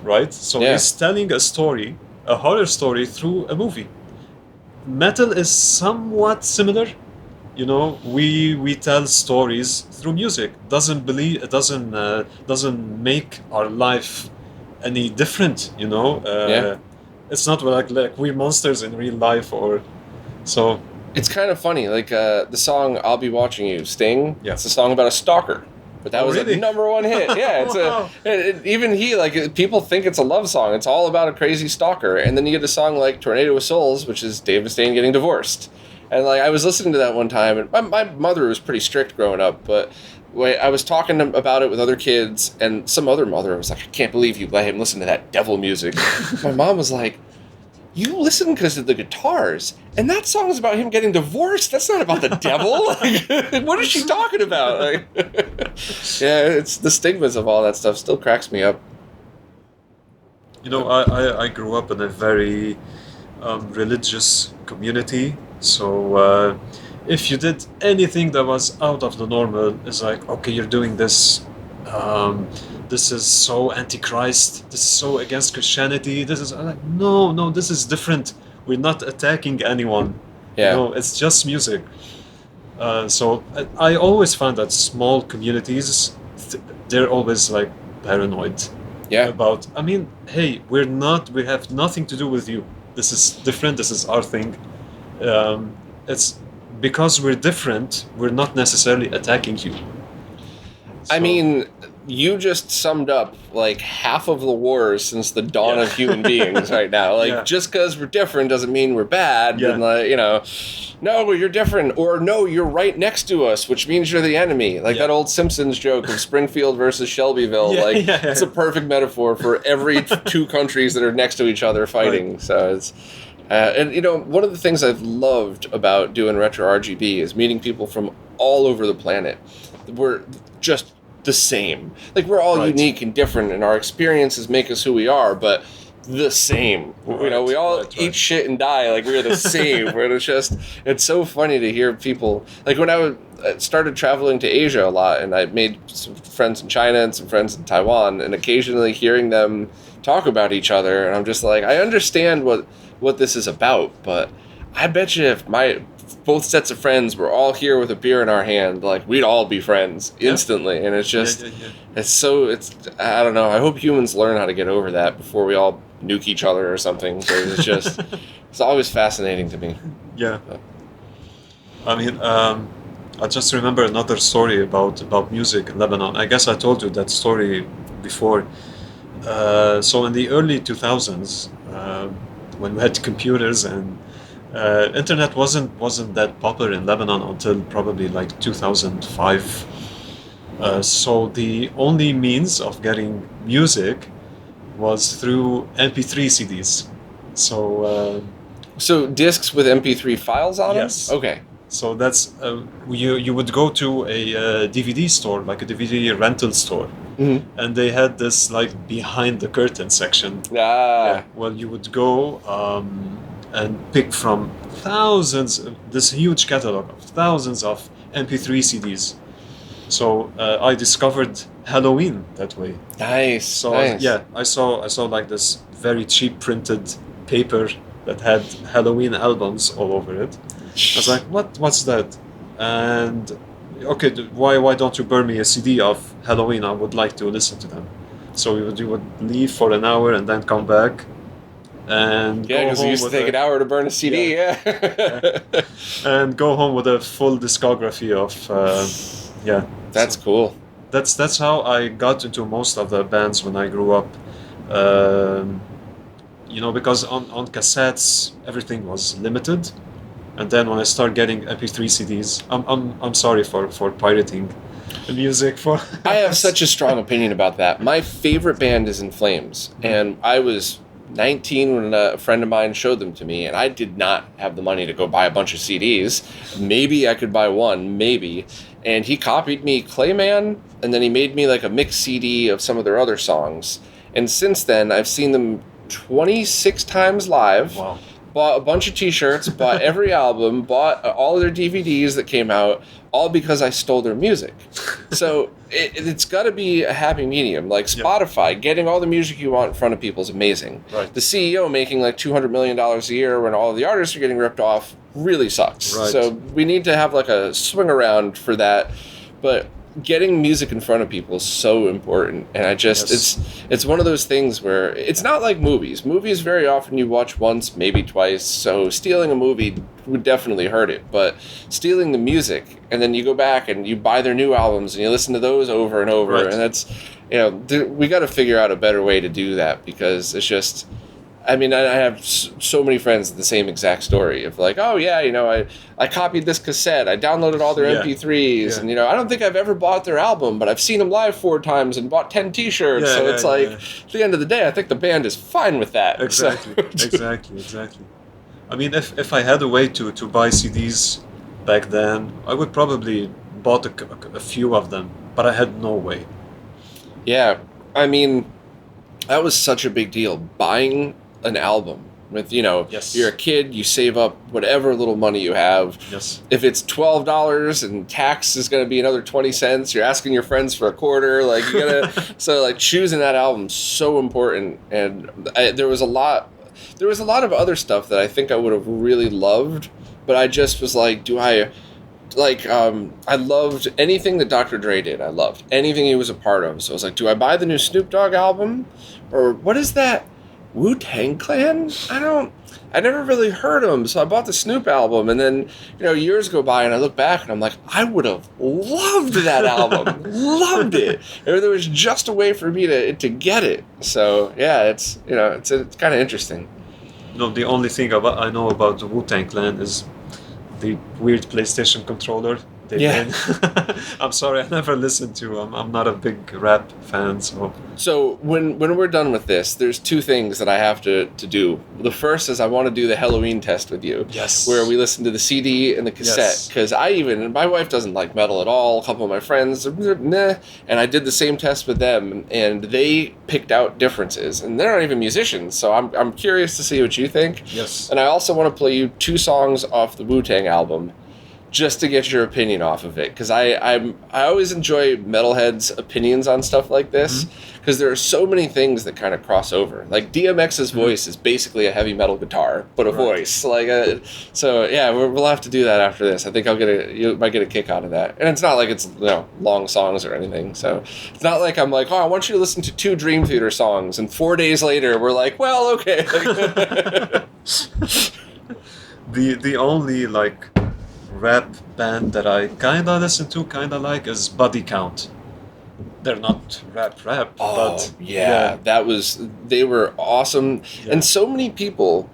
right? So he's telling a horror story through a movie. Metal is somewhat similar. We tell stories through music. Doesn't make our life any different. It's not like we're monsters in real life, or so. It's kind of funny, like the song "I'll Be Watching You," Sting. Yeah. It's a song about a stalker, but that was really? a #1 hit. Yeah, it's even he, like, people think it's a love song. It's all about a crazy stalker, and then you get a song like "Tornado of Souls," which is Dave Mustaine getting divorced. And like, I was listening to that one time, and my mother was pretty strict growing up, but I was talking about it with other kids, and some other mother was like, "I can't believe you let him listen to that devil music." My mom was like, "You listen because of the guitars, and that song is about him getting divorced. That's not about the devil. Like, what is she talking about?" Like, yeah, it's the stigmas of all that stuff still cracks me up. I grew up in a very religious community, so if you did anything that was out of the normal, it's like, okay, you're doing this. This is so anti-Christ. This is so against Christianity. This is like, no, this is different. We're not attacking anyone. Yeah. It's just music. So I always find that small communities, they're always like paranoid. Yeah. About, I mean, hey, we have nothing to do with you. This is different. This is our thing. It's because we're different. We're not necessarily attacking you. I mean, you just summed up like half of the wars since the dawn of human beings right now. Like, just because we're different doesn't mean we're bad. Yeah. And like, no, you're different, or no, you're right next to us, which means you're the enemy. Like that old Simpsons joke of Springfield versus Shelbyville. It's a perfect metaphor for every two countries that are next to each other fighting. Right. So it's. And one of the things I've loved about doing RetroRGB is meeting people from all over the planet. we're just the same. Like, we're all Right. unique and different, and our experiences make us who we are, but the same. You know, we all eat shit and die. Like, we're the same. It's so funny to hear people. Like, when I started traveling to Asia a lot, and I made some friends in China and some friends in Taiwan, and occasionally hearing them talk about each other, and I'm just like, I understand what this is about, but I bet you if both sets of friends were all here with a beer in our hand, like, we'd all be friends instantly. And it's just, I don't know. I hope humans learn how to get over that before we all nuke each other or something. Because it's just, it's always fascinating to me. Yeah. I mean, I just remember another story about music in Lebanon. I guess I told you that story before. So in the early 2000s, when we had computers and internet wasn't that popular in Lebanon until probably like 2005. So the only means of getting music was through MP3 CDs. So discs with MP3 files on them? Yes. Okay. So that's you would go to a DVD store, like a DVD rental store, and they had this like behind the curtain section. Yeah. Well, you would go and pick from this huge catalog of thousands of MP3 CDs. So I discovered Halloween that way. Nice. So nice. I saw like this very cheap printed paper that had Halloween albums all over it. I was like, what's that? And okay, why don't you burn me a CD of Halloween? I would like to listen to them. So you would leave for an hour and then come back. And because it used to take an hour to burn a CD. Yeah. And go home with a full discography of That's cool. That's how I got into most of the bands when I grew up. Because on cassettes everything was limited, and then when I started getting MP3 CDs, I'm sorry for pirating the music. I have such a strong opinion about that. My favorite band is In Flames, and I was 19 when a friend of mine showed them to me, and I did not have the money to go buy a bunch of CDs. Maybe I could buy one, maybe. And he copied me Clayman, and then he made me like a mix CD of some of their other songs. And since then, I've seen them 26 times live. Wow. Bought a bunch of t-shirts, bought every album, bought all of their DVDs that came out, all because I stole their music. So it's got to be a happy medium. Like Spotify, getting all the music you want in front of people is amazing. Right. The CEO making like $200 million a year when all of the artists are getting ripped off really sucks. Right. So we need to have like a swing around for that. But getting music in front of people is so important, and it's one of those things where it's not like movies very often you watch once, maybe twice, so stealing a movie would definitely hurt it. But stealing the music, and then you go back and you buy their new albums and you listen to those over and over, right. And that's, we got to figure out a better way to do that, because it's just, I mean, I have so many friends with the same exact story of like, oh yeah, I copied this cassette, I downloaded all their MP3s, and I don't think I've ever bought their album, but I've seen them live 4 times and bought 10 t-shirts. At the end of the day, I think the band is fine with that. Exactly, exactly. I mean, if I had a way to buy CDs back then, I would probably bought a few of them, but I had no way. Yeah, I mean, that was such a big deal, buying an album with, Yes. You're a kid, you save up whatever little money you have. Yes. If it's $12 and tax is going to be another 20 cents, you're asking your friends for a quarter, like you gotta, so like choosing that album's so important. And there was a lot of other stuff that I think I would have really loved, but I just was like, I loved anything that Dr. Dre did. I loved anything he was a part of. So I was like, do I buy the new Snoop Dogg album? Or what is that? Wu-Tang Clan? I never really heard them, so I bought the Snoop album, and then, years go by, and I look back, and I'm like, I would have loved that album. Loved it. If there was just a way for me to get it. So, yeah, it's kind of interesting. No, the only thing I know about the Wu-Tang Clan is the weird PlayStation controller They've Yeah. been. I'm sorry, I never listened to. I'm not a big rap fan, so. So when we're done with this, there's two things that I have to do. The first is I want to do the Halloween test with you, Yes. where we listen to the CD and the cassette. Yes. Because my wife doesn't like metal at all. A couple of my friends, nah. And I did the same test with them, and they picked out differences. And they're not even musicians, so I'm curious to see what you think. Yes. And I also want to play you 2 songs off the Wu-Tang album, just to get your opinion off of it, because I always enjoy metalheads' opinions on stuff like this, because there are so many things that kind of cross over. Like DMX's voice is basically a heavy metal guitar, but a voice. Like, so yeah, we'll have to do that after this. I think you might get a kick out of that, and it's not like it's long songs or anything. So it's not like I'm like, oh, I want you to listen to 2 Dream Theater songs, and 4 days later we're like, well, okay. The only like rap band that I kinda listen to, kinda like, is Body Count. They're not rap, but they were awesome. Yeah. And so many people,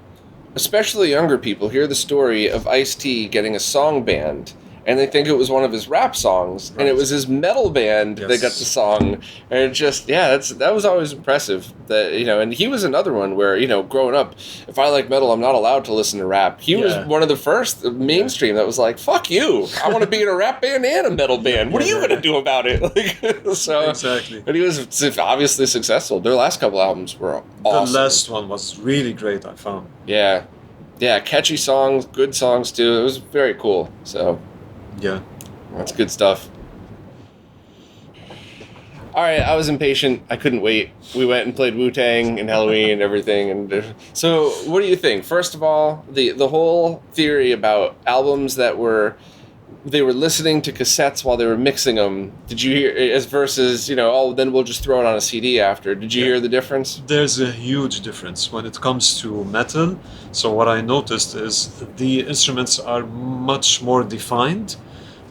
especially younger people, hear the story of Ice-T getting a song banned, and they think it was one of his rap songs, and it was his metal band that got the song. And it just, that was always impressive. That, and he was another one where, growing up, if I like metal, I'm not allowed to listen to rap. He was one of the first mainstream that was like, fuck you, I want to be in a rap band and a metal band. What are you going to do about it? So, exactly. But he was obviously successful. Their last couple albums were awesome. The last one was really great, I found. Yeah, catchy songs, good songs too. It was very cool. So. Yeah. That's good stuff. All right, I was impatient. I couldn't wait. We went and played Wu-Tang and Halloween and everything. And so, what do you think? First of all, the whole theory about albums that they were listening to cassettes while they were mixing them. Did you hear, as versus, then we'll just throw it on a CD after. Did you hear the difference? There's a huge difference when it comes to metal. So what I noticed is the instruments are much more defined,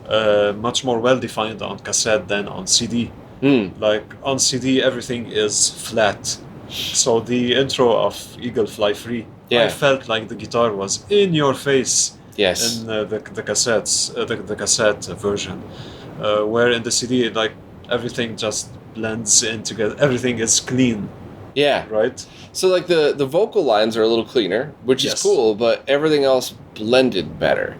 much more well-defined on cassette than on CD. Like on CD, everything is flat. So the intro of Eagle Fly Free, I felt like the guitar was in your face. Yes. In the cassettes, the cassette version, where in the CD, like everything just blends in together. Everything is clean. Yeah. Right. So like the vocal lines are a little cleaner, which is cool, but everything else blended better.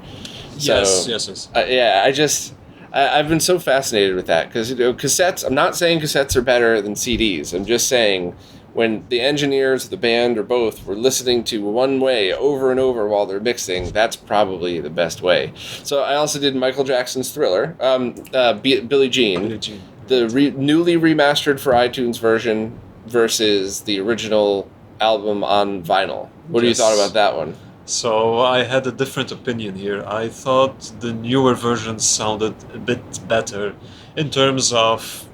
So, yes. I've been so fascinated with that because cassettes. I'm not saying cassettes are better than CDs. I'm just saying, when the engineers, the band, or both were listening to one way over and over while they're mixing, that's probably the best way. So I also did Michael Jackson's Thriller, Billie Jean, the newly remastered for iTunes version versus the original album on vinyl. What do you thought about that one? So I had a different opinion here. I thought the newer version sounded a bit better in terms of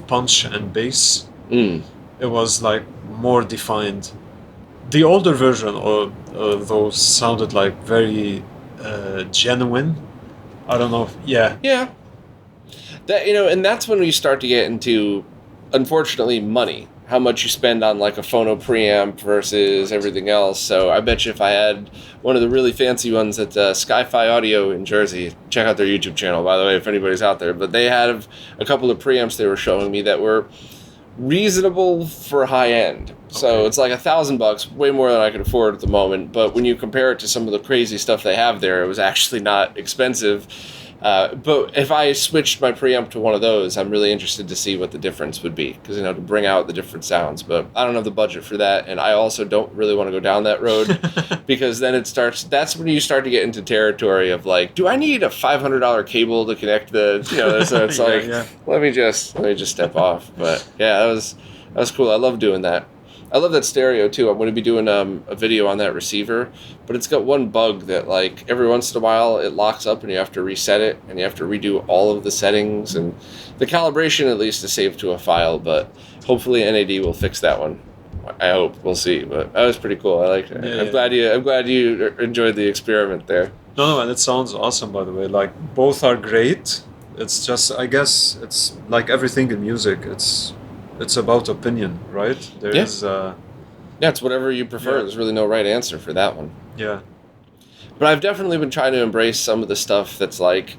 punch and bass. It was like more defined. The older version, though, sounded like very genuine. I don't know. Yeah. That and that's when we start to get into, unfortunately, money. How much you spend on like a phono preamp versus everything else. So I bet you if I had one of the really fancy ones at Sky-Fi Audio in Jersey, check out their YouTube channel, by the way, if anybody's out there. But they had a couple of preamps they were showing me that were reasonable for high end. So it's like $1,000, way more than I could afford at the moment. But when you compare it to some of the crazy stuff they have there, it was actually not expensive. But if I switched my preamp to one of those, I'm really interested to see what the difference would be, because to bring out the different sounds. But I don't have the budget for that, and I also don't really want to go down that road because then that's when you start to get into territory of like, do I need a $500 cable to connect the so it's let me just step off. But yeah, that was cool. I love doing that. I love that stereo too. I'm going to be doing a video on that receiver, but it's got one bug that like every once in a while it locks up and you have to reset it and you have to redo all of the settings, and the calibration at least is saved to a file, but hopefully NAD will fix that one. I hope. We'll see. But that was pretty cool. I liked it. I'm glad you enjoyed the experiment there. No, and it sounds awesome, by the way. Like, both are great. It's just, I guess it's like everything in music. It's about opinion, right? It's whatever you prefer. Yeah. There's really no right answer for that one. Yeah. But I've definitely been trying to embrace some of the stuff that's like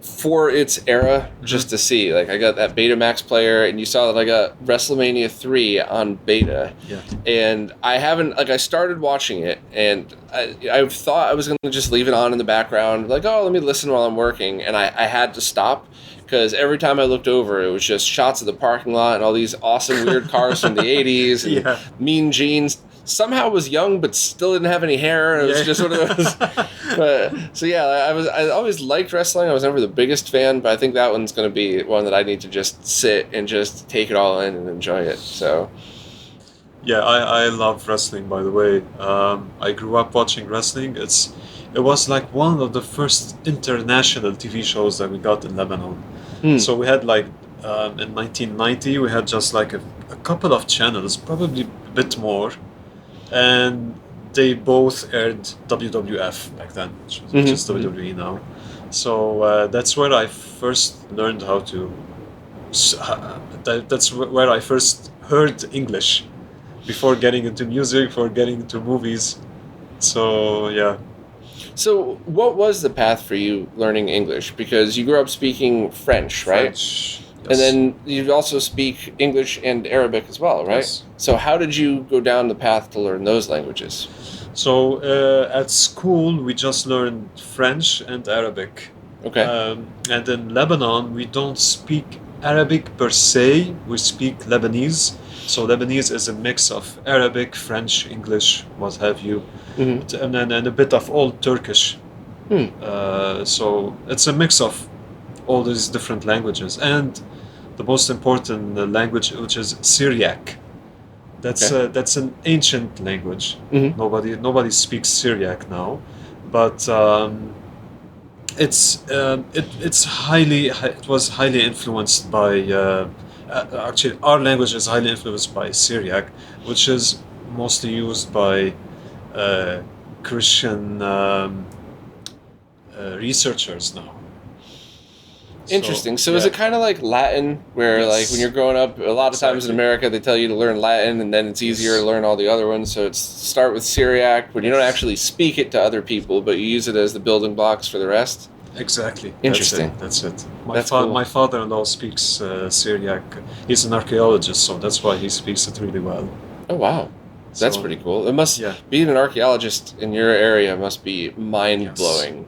for its era, just to see. Like, I got that Betamax player, and you saw that I got WrestleMania 3 on beta. Yeah. And I haven't, like, I started watching it, and I thought I was going to just leave it on in the background, like, oh, let me listen while I'm working. And I had to stop, because every time I looked over, it was just shots of the parking lot and all these awesome, weird cars from the 80s and Yeah. Mean Gene. Somehow was young, but still didn't have any hair. It was just one of those. But, so yeah, I always liked wrestling. I was never the biggest fan, but I think that one's going to be one that I need to just sit and just take it all in and enjoy it. So Yeah, I love wrestling, by the way. I grew up watching wrestling. It was like one of the first international TV shows that we got in Lebanon. So we had like, in 1990, we had just like a couple of channels, probably a bit more. And they both aired WWF back then, which is WWE now. So that's where I first learned how to... That's where I first heard English before getting into music, before getting into movies. So, yeah. So, what was the path for you learning English? Because you grew up speaking French, right? French, yes. And then you also speak English and Arabic as well, right? Yes. So, how did you go down the path to learn those languages? So, at school, we just learned French and Arabic. Okay. And in Lebanon, we don't speak Arabic per se, we speak Lebanese. So Lebanese is a mix of Arabic, French, English, what have you, and then a bit of Old Turkish. So it's a mix of all these different languages, and the most important language, which is Syriac. That's an ancient language. Nobody speaks Syriac now, but it was highly influenced by. Actually, our language is highly influenced by Syriac, which is mostly used by Christian researchers now. Interesting. So is it kind of like Latin, where like when you're growing up, a lot of times in America they tell you to learn Latin, and then it's easier to learn all the other ones. So it's start with Syriac, when you don't actually speak it to other people, but you use it as the building blocks for the rest? Exactly. Interesting. That's it. Cool. My father-in-law speaks Syriac. He's an archaeologist, so that's why he speaks it really well. Oh, wow. That's pretty cool. It must, being an archaeologist in your area must be mind-blowing. Yes.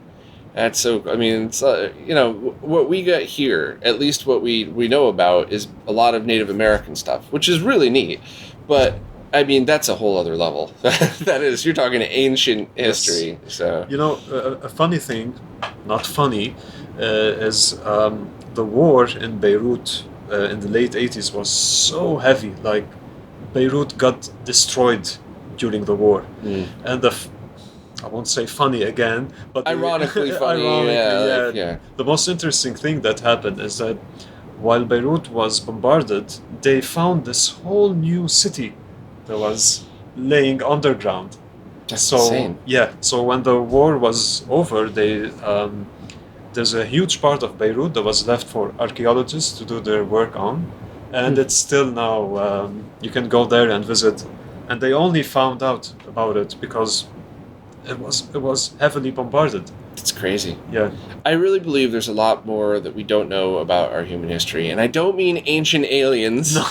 That's so, I mean, it's, what we got here, at least what we know about, is a lot of Native American stuff, which is really neat. But, I mean, that's a whole other level. That is, you're talking ancient history. Yes. So a funny thing, not funny, is the war in Beirut in the late 80s was so heavy. Like, Beirut got destroyed during the war. And I won't say funny again, but ironically funny. Yeah. The most interesting thing that happened is that while Beirut was bombarded, they found this whole new city that was laying underground. That's insane. Yeah. So when the war was over, there's a huge part of Beirut that was left for archaeologists to do their work on, and it's still now. You can go there and visit, and they only found out about it because it was heavily bombarded. It's crazy. Yeah. I really believe there's a lot more that we don't know about our human history. And I don't mean ancient aliens. No.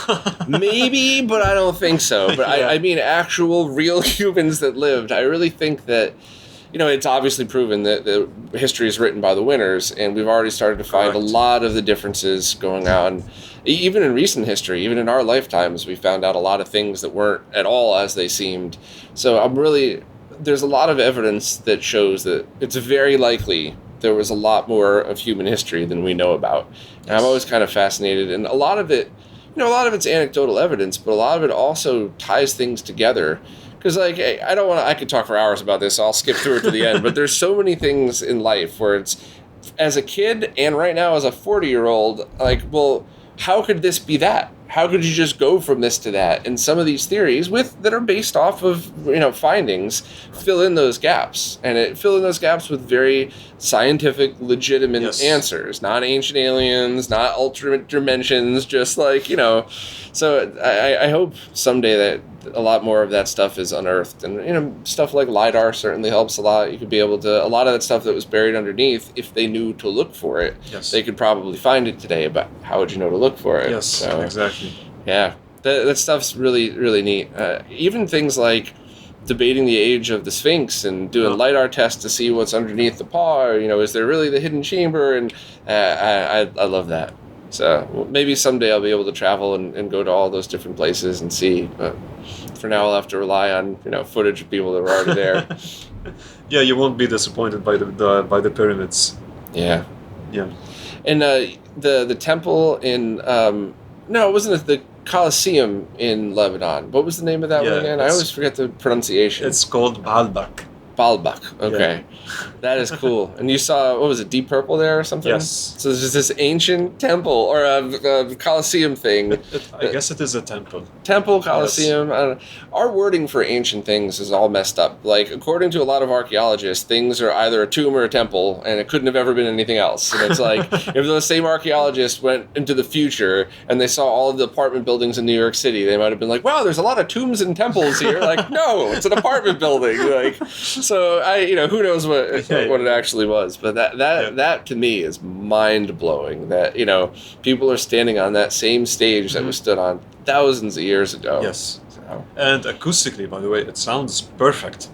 Maybe, but I don't think so. But I mean actual real humans that lived. I really think that, it's obviously proven that the history is written by the winners. And we've already started to find a lot of the differences going on. Even in recent history, even in our lifetimes, we found out a lot of things that weren't at all as they seemed. So there's a lot of evidence that shows that it's very likely there was a lot more of human history than we know about. And I'm always kind of fascinated. And a lot of it, it's anecdotal evidence, but a lot of it also ties things together. Because, I could talk for hours about this, so I'll skip through it to the end. But there's so many things in life where it's, as a kid and right now as a 40-year-old, how could this be that? How could you just go from this to that? And some of these theories that are based off of, findings fill in those gaps. And fill in those gaps with very scientific, legitimate answers. Not ancient aliens, not alternate dimensions, just So I hope someday that a lot more of that stuff is unearthed, and stuff like lidar certainly helps a lot. You could be able to, a lot of that stuff that was buried underneath, if they knew to look for it, Yes. they could probably find it today. But how would you know to look for it? Yes, So, exactly. yeah, that stuff's really, really neat. Even things like debating the age of the Sphinx and doing lidar tests to see what's underneath the paw, or, is there really the hidden chamber? And I love that. So maybe someday I'll be able to travel and go to all those different places and see. But for now, I'll have to rely on footage of people that were already there. Yeah, you won't be disappointed by the pyramids. Yeah. Yeah. And the temple in no, it wasn't the Colosseum in Lebanon. What was the name of that one again? I always forget the pronunciation. It's called Baalbek. Baalbek. Okay. That is cool. And you saw, what was it, Deep Purple there or something? Yes. So there's this ancient temple or a Colosseum thing. I guess it is a temple. Temple, Colosseum. Yes. I don't know. Our wording for ancient things is all messed up. Like, according to a lot of archaeologists, things are either a tomb or a temple, and it couldn't have ever been anything else. And it's like, if those same archaeologists went into the future and they saw all of the apartment buildings in New York City, they might have been like, wow, there's a lot of tombs and temples here. Like, no, it's an apartment building. Like, so who knows what it actually was, but that to me is mind blowing. That people are standing on that same stage that was stood on thousands of years ago. Yes, and acoustically, by the way, it sounds perfect.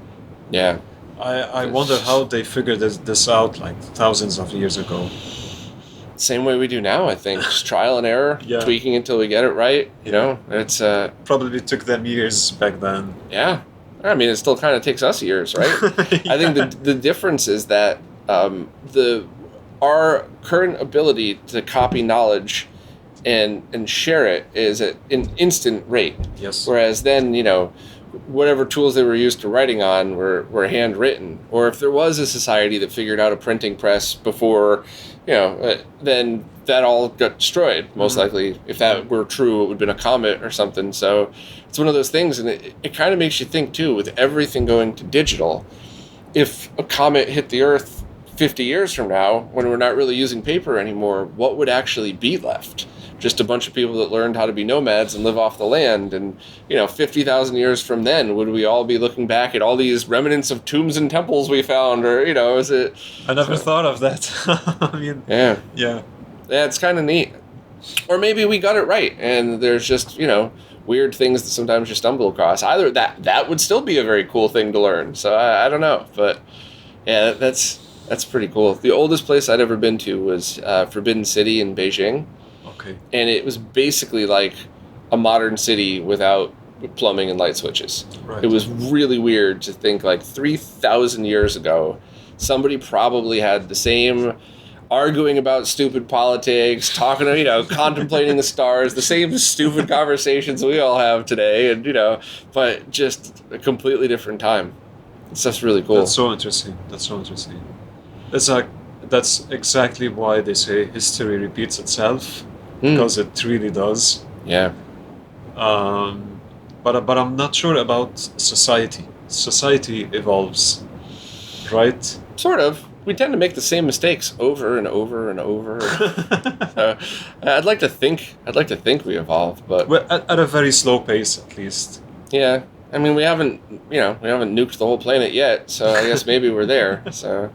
Yeah, I wonder how they figured this out like thousands of years ago. Same way we do now, I think. Just trial and error, tweaking until we get it right. It's probably took them years back then. Yeah. I mean, it still kind of takes us years, right? Yeah. I think the difference is that our current ability to copy knowledge and share it is at an instant rate. Yes. Whereas then, whatever tools they were used to writing on were handwritten. Or if there was a society that figured out a printing press before, then that all got destroyed. Most likely, if that were true, it would have been a comet or something. So it's one of those things, and it kind of makes you think, too, with everything going to digital, if a comet hit the Earth 50 years from now, when we're not really using paper anymore, what would actually be left? Just a bunch of people that learned how to be nomads and live off the land. And, 50,000 years from then, would we all be looking back at all these remnants of tombs and temples we found? Or, is it... I never thought of that. I mean... Yeah. Yeah. Yeah, it's kind of neat. Or maybe we got it right, and there's just, weird things that sometimes you stumble across. Either that would still be a very cool thing to learn. So I don't know. But, yeah, that's pretty cool. The oldest place I'd ever been to was Forbidden City in Beijing. Okay. And it was basically like a modern city without plumbing and light switches. Right. It was really weird to think, like, 3,000 years ago, somebody probably had the same arguing about stupid politics, talking, contemplating the stars, the same stupid conversations we all have today, and, but just a completely different time. It's just really cool. That's so interesting. It's like, that's exactly why they say history repeats itself, because it really does. Yeah. But I'm not sure about society. Society evolves, right? Sort of. We tend to make the same mistakes over and over and over. So, I'd like to think we evolve, but at a very slow pace, at least. Yeah, I mean, we haven't nuked the whole planet yet, so I guess maybe we're there. So,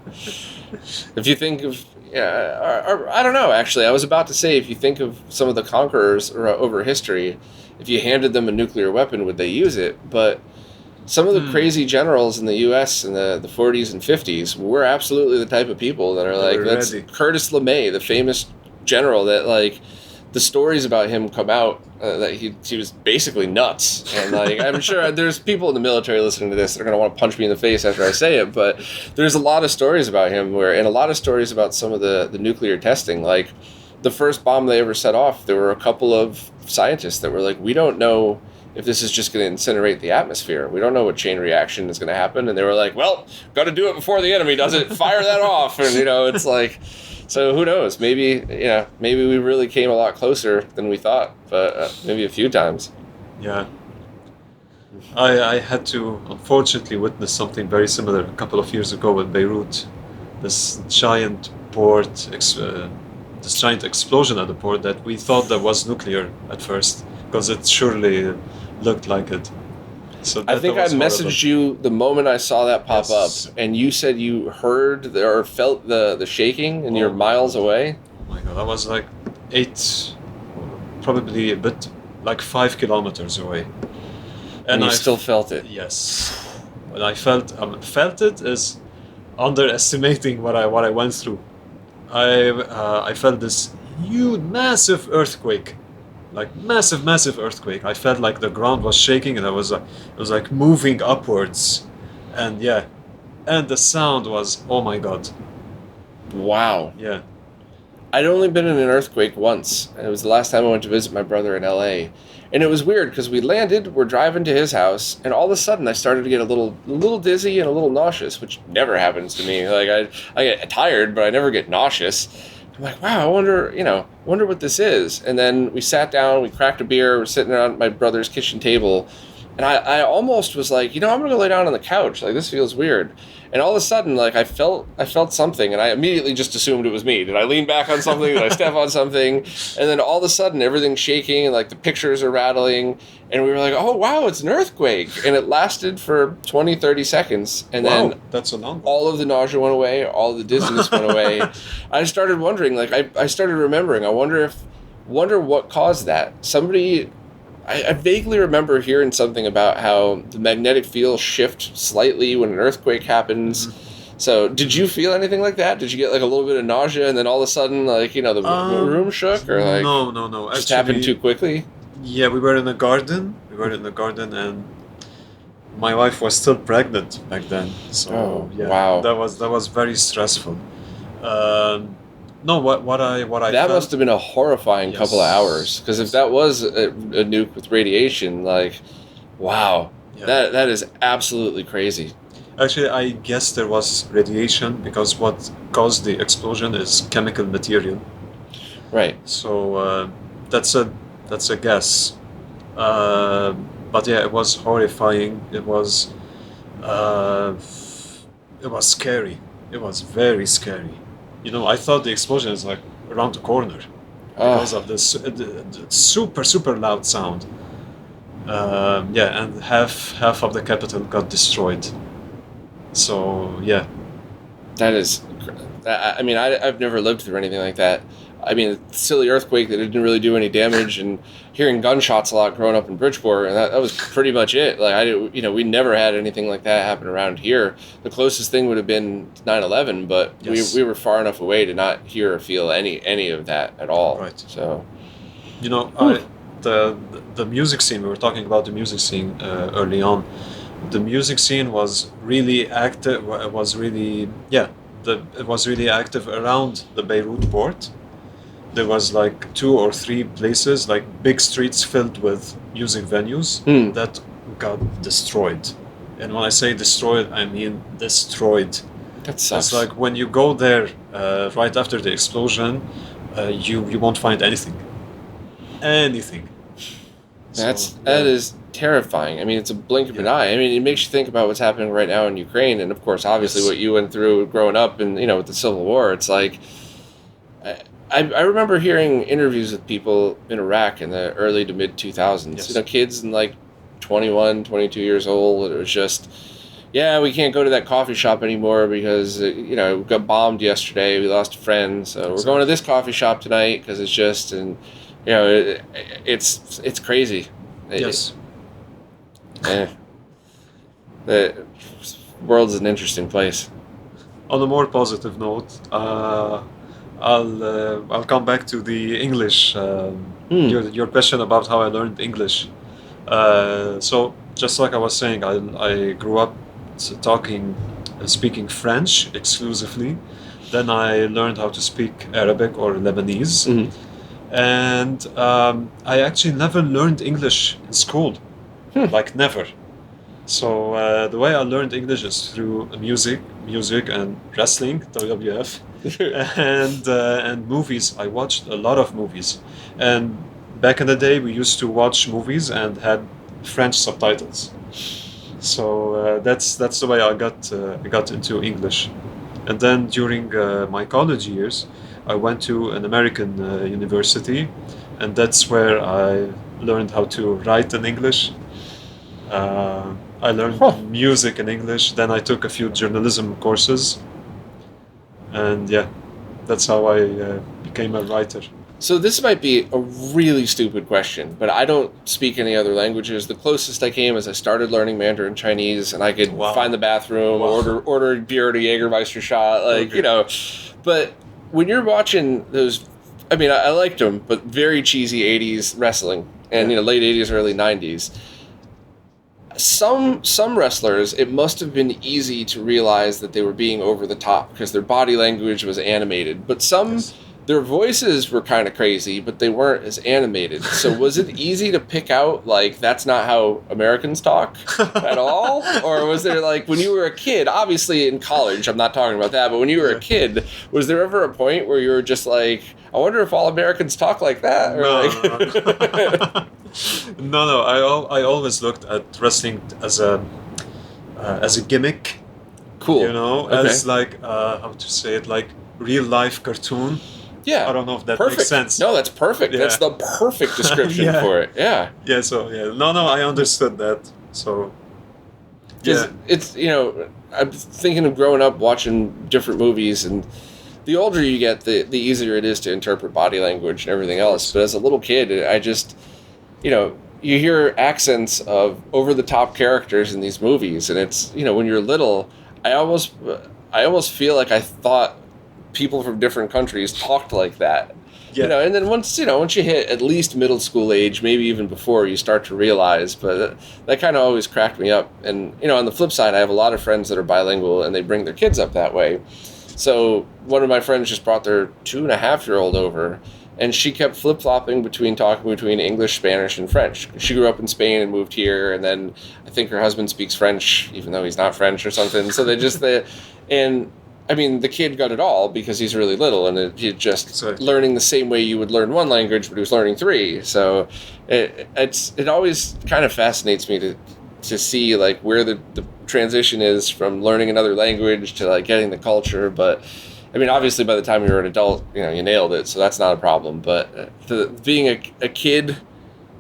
if you think of, or I don't know. Actually, I was about to say, if you think of some of the conquerors over history, if you handed them a nuclear weapon, would they use it? But some of the crazy generals in the U.S. in the 40s and 50s were absolutely the type of people that are like, that's Curtis LeMay, the famous general that, like, the stories about him come out that he was basically nuts. And, like, I'm sure there's people in the military listening to this that are going to want to punch me in the face after I say it, but there's a lot of stories about him and a lot of stories about some of the nuclear testing. Like, the first bomb they ever set off, there were a couple of scientists that were like, we don't know if this is just going to incinerate the atmosphere. We don't know what chain reaction is going to happen. And they were like, well, got to do it before the enemy does it. Fire that off. And, it's like, so who knows? Maybe we really came a lot closer than we thought, but maybe a few times. Yeah. I had to, unfortunately, witness something very similar a couple of years ago in Beirut. This giant port, this giant explosion at the port that we thought that was nuclear at first, because it surely looked like it. So I think I was horrible. messaged you the moment I saw that pop Yes. up, and you said you heard or felt the shaking, and you're Oh my miles God. away. Oh my God, I was like 8, probably a bit like 5 kilometers away, And you I still felt it. yes, and I felt it is underestimating what I went through. I felt this huge, massive earthquake, like massive earthquake. I felt like the ground was shaking, and it was like moving upwards, and yeah, and the sound was, oh my God, Wow. yeah. I'd only been in an earthquake once, and it was the last time I went to visit my brother in LA. And it was weird because we landed, we're driving to his house, and all of a sudden I started to get a little dizzy and a little nauseous, which never happens to me. Like I get tired, but I never get nauseous. I'm like, wow, wonder what this is. And then we sat down, we cracked a beer, we're sitting around my brother's kitchen table, and I almost was like, I'm gonna go lay down on the couch. Like this feels weird. And all of a sudden, like I felt something, and I immediately just assumed it was me. Did I lean back on something? Did I step on something? And then all of a sudden, everything's shaking, and like the pictures are rattling, and we were like, "Oh wow, it's an earthquake!" And it lasted for 20, 30 seconds, and Wow, then that's a long one. all of the nausea went away, all of the dizziness went away. I started wondering, like I started remembering. I wonder what caused that. I vaguely remember hearing something about how the magnetic field shifts slightly when an earthquake happens. Mm-hmm. So, did you feel anything like that? Did you get like a little bit of nausea and then all of a sudden, like, the room shook, or like No. just happened too quickly? Yeah, we were in the garden. And my wife was still pregnant back then. So Oh, yeah, wow. that was very stressful. Um, no, what I That felt, must have been a horrifying couple of hours. Because if that was a nuke with radiation, like, wow, Yeah. that is absolutely crazy. Actually, I guess there was radiation because what caused the explosion is chemical material. Right. So that's a guess. Uh, but yeah, it was horrifying. Uh, it was scary. It was very scary. I thought the explosion is like around the corner because of this the super loud sound. Yeah, and half of the capital got destroyed. So yeah, That is, I mean, I've never lived through anything like that. I mean, a silly earthquake that didn't really do any damage, and hearing gunshots a lot growing up in Bridgeport, and that was pretty much it. Like we never had anything like that happen around here. The closest thing would have been 9/11, but Yes. we were far enough away to not hear or feel any of that at all. Right. So, The music scene, we were talking about the music scene early on. The music scene was really active. It was really it was really active around the Beirut port. There was like 2 or 3 places, like big streets filled with music venues that got destroyed. And when I say destroyed, I mean destroyed. that sucks. It's like when you go there right after the explosion, you won't find anything. Anything. That is terrifying. I mean, it's a blink of an eye. I mean, it makes you think about what's happening right now in Ukraine, and of course, obviously, Yes. what you went through growing up, and with the Civil War. It's like I remember hearing interviews with people in Iraq in the early to mid 2000s. Yes. Kids in like 21, 22 years old. It was just, yeah, we can't go to that coffee shop anymore because we got bombed yesterday. We lost a friend, so we're going to this coffee shop tonight because it's just it's crazy. Yes. The world's an interesting place. On a more positive note, I'll come back to the English. Your question about how I learned English. So just like I was saying, I grew up speaking French exclusively. Then I learned how to speak Arabic or Lebanese, and I actually never learned English in school, like never. So the way I learned English is through music and wrestling, WWF, and movies. I watched a lot of movies, and back in the day we used to watch movies and had French subtitles. So that's the way I got into English, and then during my college years, I went to an American university, and that's where I learned how to write in English. I learned Huh. music in English. Then I took a few journalism courses, and yeah, that's how I became a writer. So this might be a really stupid question, but I don't speak any other languages. The closest I came is I started learning Mandarin Chinese, and I could Wow. find the bathroom, Wow. order beer at a Jägermeister shot, like Okay. you know. But when you're watching those, I mean, I liked them, but very cheesy '80s wrestling, and Yeah. late '80s, early '90s. Some wrestlers, it must have been easy to realize that they were being over the top because their body language was animated. But some, Yes. their voices were kind of crazy, but they weren't as animated. So was it easy to pick out, like, that's not how Americans talk at all? Or was there, like, when you were a kid, obviously in college, I'm not talking about that, but when you were a kid, was there ever a point where you were just like, I wonder if all Americans talk like that? Or No, like, no. No. I always looked at wrestling as a gimmick, cool. Okay. as like how to say it, like real life cartoon. Yeah. I don't know if that Perfect. makes sense. No, that's perfect. Yeah. That's the perfect description Yeah. for it. Yeah. Yeah. So yeah. No. I understood that. So. Because Yeah. it's, I'm thinking of growing up watching different movies, and the older you get, the easier it is to interpret body language and everything else. But as a little kid, I just, you hear accents of over the top characters in these movies, and it's, when you're little, I almost feel like I thought people from different countries talked like that. Yeah. And then once you hit at least middle school age, maybe even before, you start to realize. But that kind of always cracked me up. And on the flip side, I have a lot of friends that are bilingual, and they bring their kids up that way. So one of my friends just brought their 2.5-year-old over, and she kept flip-flopping between English, Spanish, and French. She grew up in Spain and moved here, and then I think her husband speaks French, even though he's not French or something. So and I mean, the kid got it all because he's really little, and he's just Exactly. learning the same way you would learn one language, but he was learning 3. So it always kind of fascinates me to see like where the transition is from learning another language to like getting the culture. But I mean, obviously, by the time you're an adult, you nailed it, so that's not a problem. But being a kid,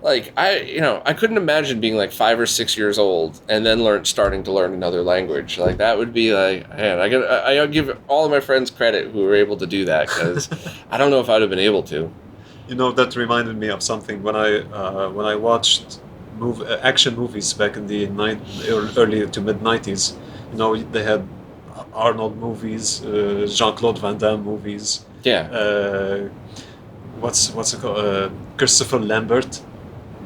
like I couldn't imagine being like 5 or 6 years old and then starting to learn another language. Like that would be like, man, I give all of my friends credit who were able to do that, because I don't know if I'd have been able to. That reminded me of something when I watched action movies back in the early to mid '90s. They had Arnold movies, Jean-Claude Van Damme movies. Yeah. What's it called? Christopher Lambert,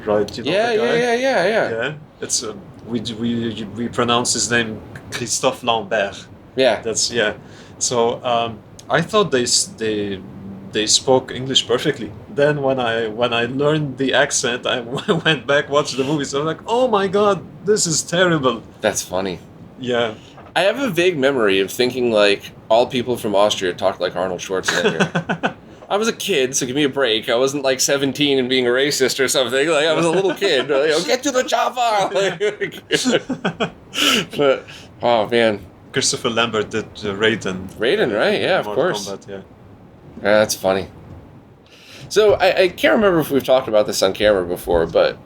right? Yeah, the guy? yeah. Yeah. It's we pronounce his name Christophe Lambert. Yeah. That's yeah. So I thought they spoke English perfectly. Then when I learned the accent, I went back, watched the movie. So I'm like, oh my god, this is terrible. That's funny. Yeah. I have a vague memory of thinking like all people from Austria talked like Arnold Schwarzenegger. I was a kid, so give me a break. I wasn't like 17 and being a racist or something. Like I was a little kid. Get to the chopper! But oh man, Christopher Lambert did Raiden. Raiden, right? Yeah, of Mortal course. Kombat, yeah. Yeah, that's funny. So I can't remember if we've talked about this on camera before, but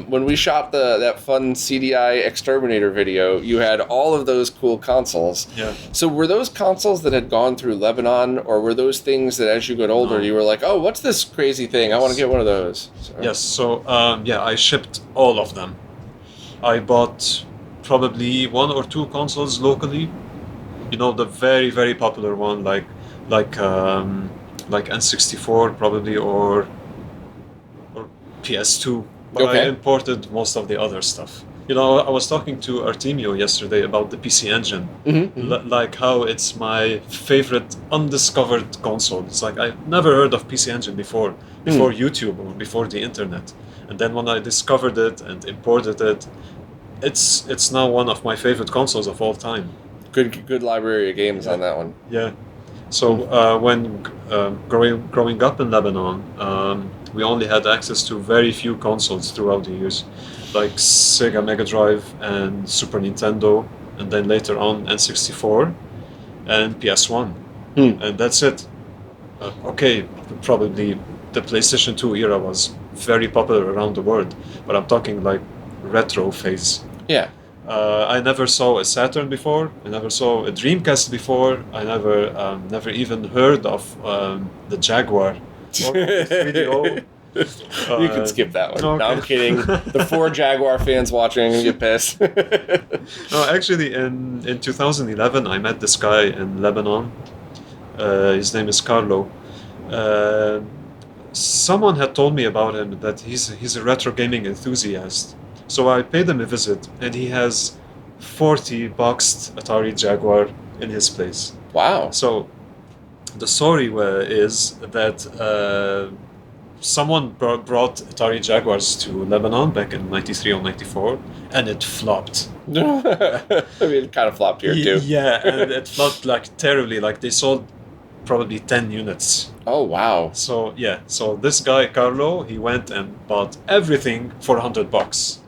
when we shot that fun CDI Exterminator video, you had all of those cool consoles. Yeah. So were those consoles that had gone through Lebanon, or were those things that as you got older, No. you were like, oh, what's this crazy thing? I want to get one of those. So. Yes. So I shipped all of them. I bought probably 1 or 2 consoles locally. The very very popular one like N64 probably or PS2. But Okay. I imported most of the other stuff. I was talking to Artemio yesterday about the PC Engine, like how it's my favorite undiscovered console. It's like I never heard of PC Engine before YouTube or before the internet, and then when I discovered it and imported it, it's now one of my favorite consoles of all time. Good library of games on that one. Yeah. So when growing up in Lebanon, we only had access to very few consoles throughout the years, like Sega Mega Drive and Super Nintendo, and then later on N64 and PS1, and that's it. Okay, probably the PlayStation 2 era was very popular around the world, but I'm talking like retro phase. Yeah. I never saw a Saturn before. I never saw a Dreamcast before. I never even heard of the Jaguar or the 3DO. You can skip that one. No, Okay. I'm kidding. The 4 Jaguar fans watching get pissed. No, actually, in 2011, I met this guy in Lebanon. His name is Carlo. Uh, Someone had told me about him that he's a retro gaming enthusiast. So I paid him a visit, and he has 40 boxed Atari Jaguar in his place. Wow. So the story is that someone brought Atari Jaguars to Lebanon back in '93 or '94, and it flopped. I mean, it kind of flopped here too. Yeah, and it flopped like terribly. Like they sold probably 10 units. Oh, wow. So yeah, so this guy Carlo, he went and bought everything for $100.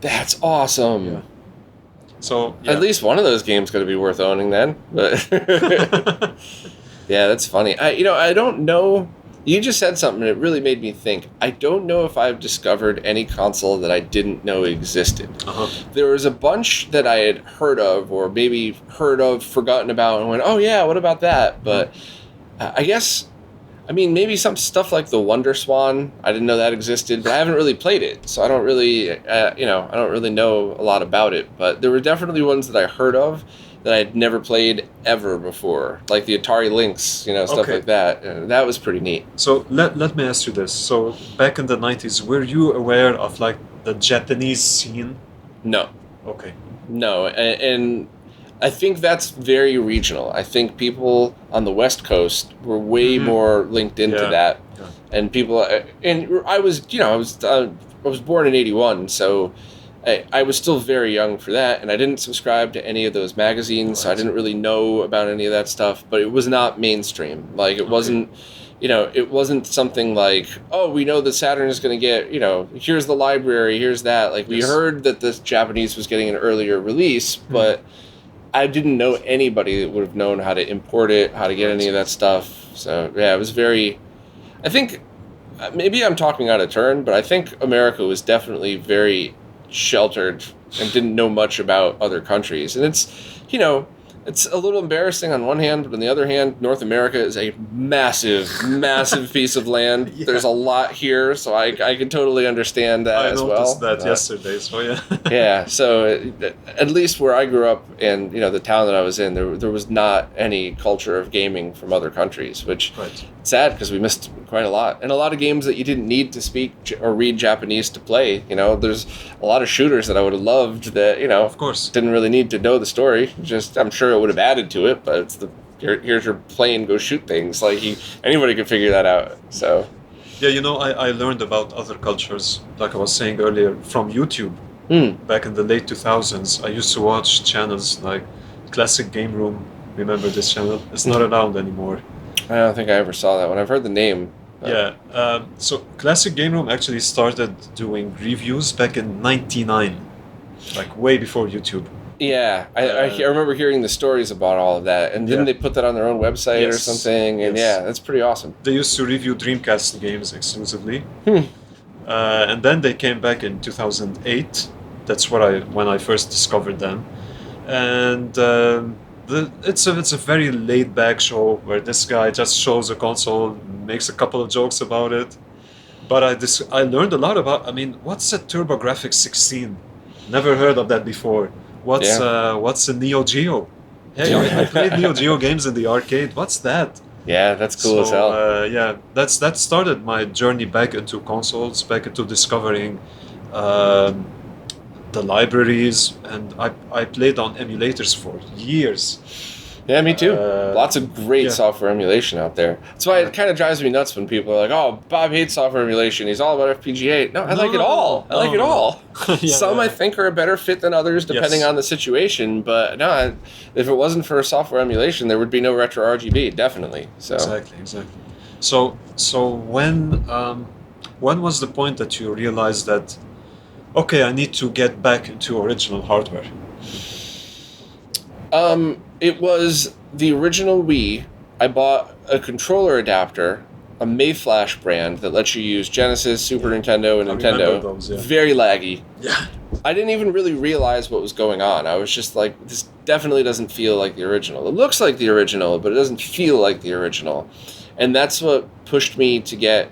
That's awesome. Yeah. So yeah. At least one of those games going to be worth owning then. But yeah, that's funny. I don't know. You just said something that really made me think. I don't know if I've discovered any console that I didn't know existed. Uh-huh. There was a bunch that I had heard of, or maybe heard of, forgotten about, and went, oh yeah, what about that? But I guess, I mean, maybe some stuff like the Wonder Swan, I didn't know that existed, but I haven't really played it, so I don't really, I don't really know a lot about it. But there were definitely ones that I heard of that I had never played ever before, like the Atari Lynx, stuff Okay. like that. That was pretty neat. So let me ask you this. So back in the 90s, were you aware of like the Japanese scene? No, Okay. no, and I think that's very regional. I think people on the West Coast were way more linked into Yeah. that, Yeah. and people. And I was born in '81, so I was still very young for that, and I didn't subscribe to any of those magazines, so I didn't really know about any of that stuff. But it was not mainstream. Like it wasn't. It wasn't something like, oh, we know that Saturn is going to get, here's the library, here's that. Like, we Yes. heard that this Japanese was getting an earlier release, but I didn't know anybody that would have known how to import it, how to get any of that stuff. So, yeah, it was very... I think, maybe I'm talking out of turn, but I think America was definitely very sheltered and didn't know much about other countries. And it's, it's a little embarrassing on one hand, but on the other hand, North America is a massive, massive piece of land. Yeah. There's a lot here, so I can totally understand that I as well. noticed that yesterday, so yeah. Yeah, so at least where I grew up and, the town that I was in, there was not any culture of gaming from other countries, which Right. sad because we missed quite a lot. And a lot of games that you didn't need to speak or read Japanese to play. There's a lot of shooters that I would have loved that, Of course. didn't really need to know the story. Just, I'm sure it would have added to it, but it's here's your plane, go shoot things. Like, anybody could figure that out, so... Yeah, I learned about other cultures, like I was saying earlier, from YouTube. Back in the late 2000s, I used to watch channels like Classic Game Room. Remember this channel? It's not around anymore. I don't think I ever saw that one. I've heard the name. Yeah, so Classic Game Room actually started doing reviews back in '99, like way before YouTube. Yeah, I remember hearing the stories about all of that, and didn't Yeah. they put that on their own website or Yes. something? And Yes. yeah, that's pretty awesome. They used to review Dreamcast games exclusively, and then they came back in 2008. That's when I first discovered them, and it's a very laid back show where this guy just shows a console, makes a couple of jokes about it. But I learned a lot about. I mean, what's a TurboGrafx 16? Never heard of that before. What's a Neo Geo? Hey, I played Neo Geo games in the arcade. What's that? Yeah, that's cool as hell. That started my journey back into consoles, back into discovering the libraries, and I played on emulators for years. Yeah, me too. Lots of great yeah. software emulation out there. That's why it kind of drives me nuts when people are like, "Oh, Bob hates software emulation. He's all about FPGA." No, I like it all. I like it all. Some I think are a better fit than others depending on the situation. But no, if it wasn't for software emulation, there would be no RetroRGB. Definitely. So Exactly. So when was the point that you realized that, okay, I need to get back into original hardware? It was the original Wii. I bought a controller adapter a Mayflash brand that lets you use Genesis, Super Nintendo, and I Nintendo. remember those, yeah. Very laggy. Yeah. I didn't even really realize what was going on. I was just like, this definitely doesn't feel like the original. It looks like the original, but it doesn't feel like the original. And that's what pushed me to get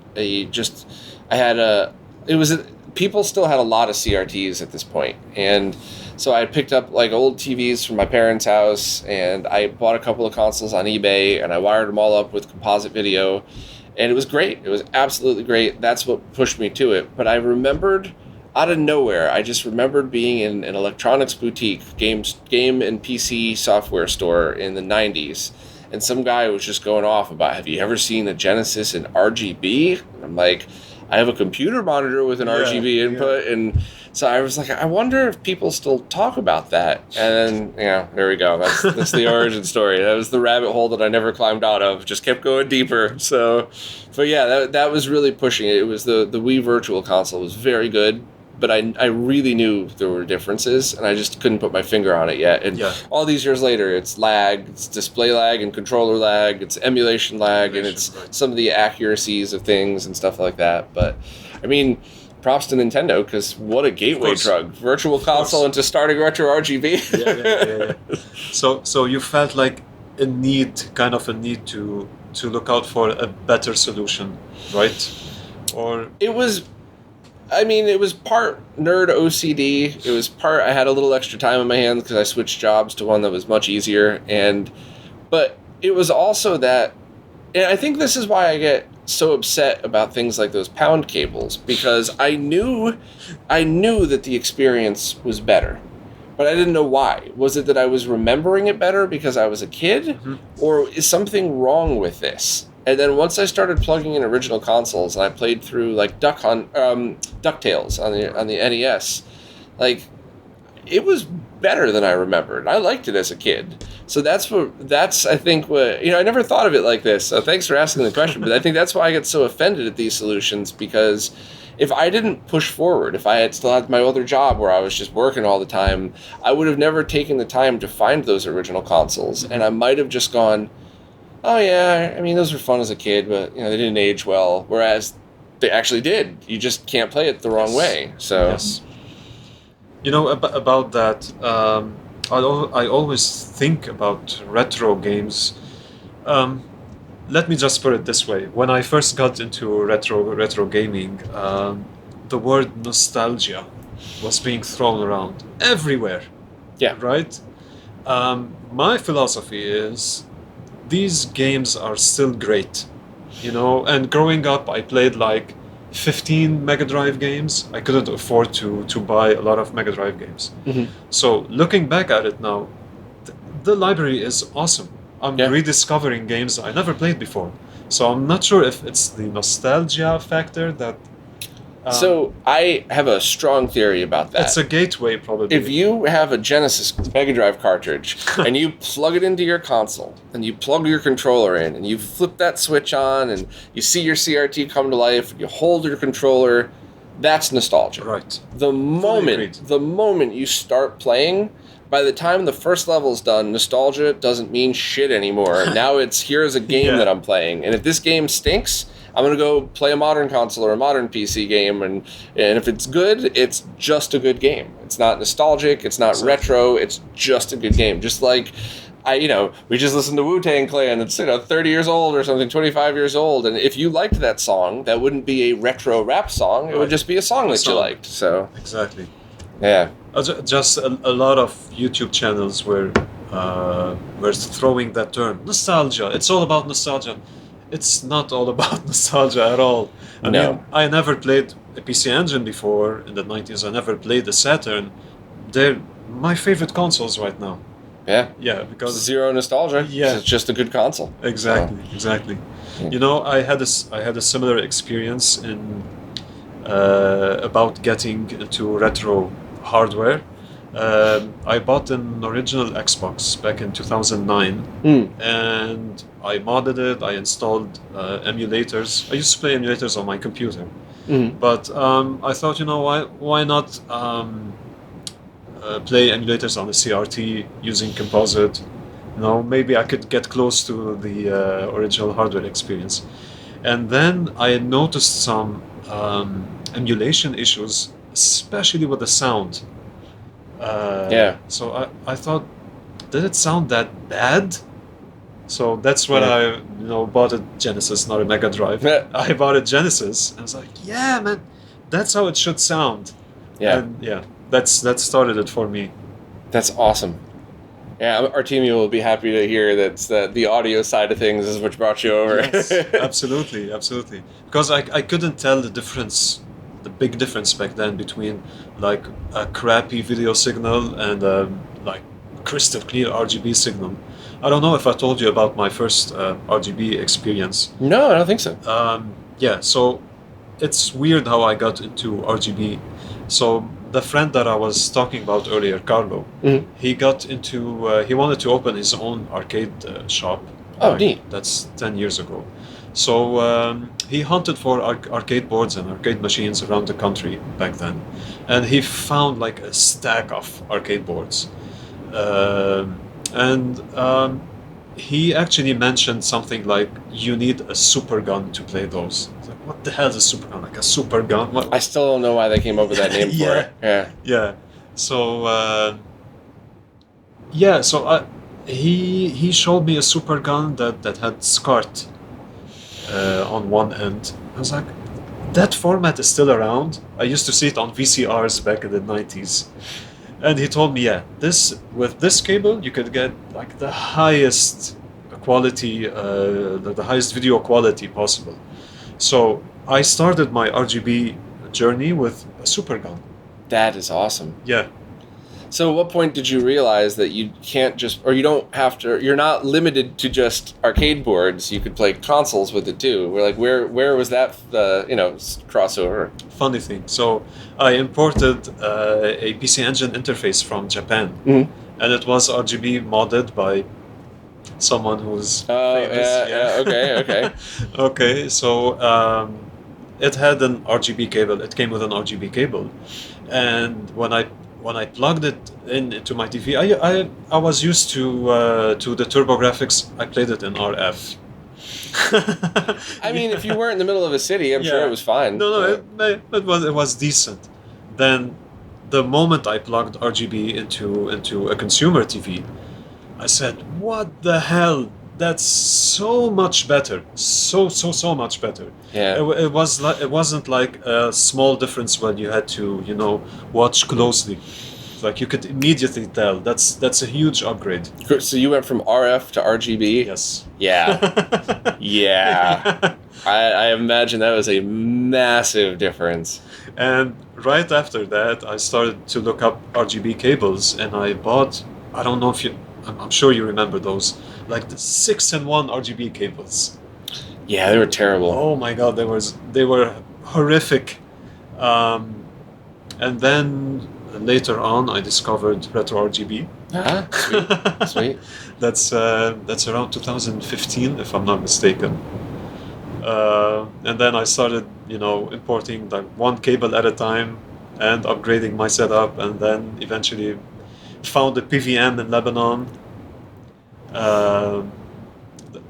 people still had a lot of CRTs at this point. And so I picked up like old TVs from my parents' house, and I bought a couple of consoles on eBay, and I wired them all up with composite video. And it was great. It was absolutely great. That's what pushed me to it. But I remembered, out of nowhere, I just remembered being in an electronics boutique, game and PC software store in the 90s. And some guy was just going off about, have you ever seen a Genesis in RGB? And I'm like, I have a computer monitor with an RGB input. Yeah. And so I was like, I wonder if people still talk about that. And then, there we go. That's the origin story. That was the rabbit hole that I never climbed out of. Just kept going deeper. So, but yeah, that was really pushing it. It was the Wii Virtual Console was very good. But I really knew there were differences, and I just couldn't put my finger on it yet. And all these years later, it's lag, it's display lag and controller lag, it's emulation lag, and it's some of the accuracies of things and stuff like that. But, I mean, props to Nintendo, because what a gateway drug. Virtual Console into starting RetroRGB. Yeah. So you felt like a need to look out for a better solution, right? Or it was part nerd OCD. It was part I had a little extra time on my hands because I switched jobs to one that was much easier. But it was also that, and I think this is why I get so upset about things like those pound cables, because I knew that the experience was better, but I didn't know why. Was it that I was remembering it better because I was a kid, mm-hmm. or is something wrong with this? And then once I started plugging in original consoles and I played through like DuckTales on the NES, like it was better than I remembered. I liked it as a kid. So that's I think what I never thought of it like this. So thanks for asking the question. But I think that's why I get so offended at these solutions, because if I didn't push forward, if I had still had my other job where I was just working all the time, I would have never taken the time to find those original consoles, and I might have just gone, oh yeah, I mean, those were fun as a kid, but they didn't age well. Whereas they actually did. You just can't play it the wrong way. So, yes. About that, I always think about retro games. Let me just put it this way: when I first got into retro gaming, the word nostalgia was being thrown around everywhere. Yeah. Right. My philosophy is, these games are still great, and growing up I played like 15 Mega Drive games. I couldn't afford to buy a lot of Mega Drive games. Mm-hmm. So looking back at it now, the library is awesome. I'm rediscovering games I never played before. So I'm not sure if it's the nostalgia factor that... So I have a strong theory about that. It's a gateway, probably. If you have a Genesis Mega Drive cartridge and you plug it into your console and you plug your controller in and you flip that switch on and you see your CRT come to life and you hold your controller, that's nostalgia. Right. The moment you start playing, by the time the first level's done, nostalgia doesn't mean shit anymore. Now it's, here's a game that I'm playing. And if this game stinks, I'm going to go play a modern console or a modern PC game, and if it's good, it's just a good game. It's not nostalgic, it's not retro, it's just a good game. Just like, we just listened to Wu-Tang Clan, it's 30 years old or something, 25 years old, and if you liked that song, that wouldn't be a retro rap song, it would just be a song that you liked. So exactly. Yeah. Just a lot of YouTube channels were throwing that term, nostalgia. It's all about nostalgia. It's not all about nostalgia at all. I mean, I never played a PC Engine before in the 90s. I never played a Saturn. They're my favorite consoles right now. Yeah. Yeah, because... Zero nostalgia. Yeah. It's just a good console. Exactly. Yeah. I had a similar experience in about getting into retro hardware. I bought an original Xbox back in 2009, and I modded it. I installed emulators. I used to play emulators on my computer, but I thought, why not play emulators on a CRT using composite? Maybe I could get close to the original hardware experience. And then I noticed some emulation issues, especially with the sound. Yeah. So I thought, did it sound that bad? So that's when Yeah. I bought a Genesis, not a Mega Drive. Yeah. I bought a Genesis, and I was like, yeah, man, that's how it should sound. Yeah. And yeah, that started it for me. That's awesome. Yeah, Artemio will be happy to hear that the audio side of things is what brought you over. Yes, absolutely, absolutely. Because I couldn't tell the difference, the big difference back then between like a crappy video signal and like crystal clear RGB signal. I don't know if I told you about my first RGB experience. No, I don't think so. Yeah, so it's weird how I got into RGB. So the friend that I was talking about earlier, Carlo, Mhm. he got into he wanted to open his own arcade shop. Oh, neat. That's 10 years ago. So he hunted for arcade boards and arcade machines around the country back then, and he found like a stack of arcade boards. And he actually mentioned something like, you need a super gun to play those. I was like, what the hell is a super gun? Like a super gun? What? I still don't know why they came up with that name for Yeah. it. Yeah. Yeah. So yeah, so he showed me a super gun that had SCART on one end. I was like, that format is still around. I used to see it on VCRs back in the 90s. And he told me, yeah, with this cable you could get like the highest quality, the highest video quality possible. So I started my RGB journey with a super gun. That is awesome. Yeah. So, at what point did you realize that you can't just, or you don't have to, you're not limited to just arcade boards? You could play consoles with it too. We're like, where was that, crossover? Funny thing. So I imported a PC Engine interface from Japan, Mhm. and it was RGB modded by someone who's Oh, famous. yeah, okay. Okay, so it had an RGB cable. It came with an RGB cable, and when I plugged it into my TV, I was used to the TurboGrafx. I played it in RF. I mean, if you weren't in the middle of a city, I'm sure Yeah. it was fine. No, Yeah. it was decent. Then, the moment I plugged RGB into a consumer TV, I said, "What the hell? That's so much better. So much better." Yeah. It wasn't like a small difference when you had to watch closely. Like you could immediately tell. That's a huge upgrade. So you went from RF to RGB? Yes. Yeah. Yeah. I imagine that was a massive difference. And right after that, I started to look up RGB cables, and I bought. I don't know if I'm sure you remember those, like the 6-in-1 RGB cables. Yeah, they were terrible. Oh my God, they were horrific. And then later on, I discovered RetroRGB. Ah, sweet, sweet. That's around 2015, if I'm not mistaken. And then I started, importing like one cable at a time and upgrading my setup, and then eventually found a PVM in Lebanon.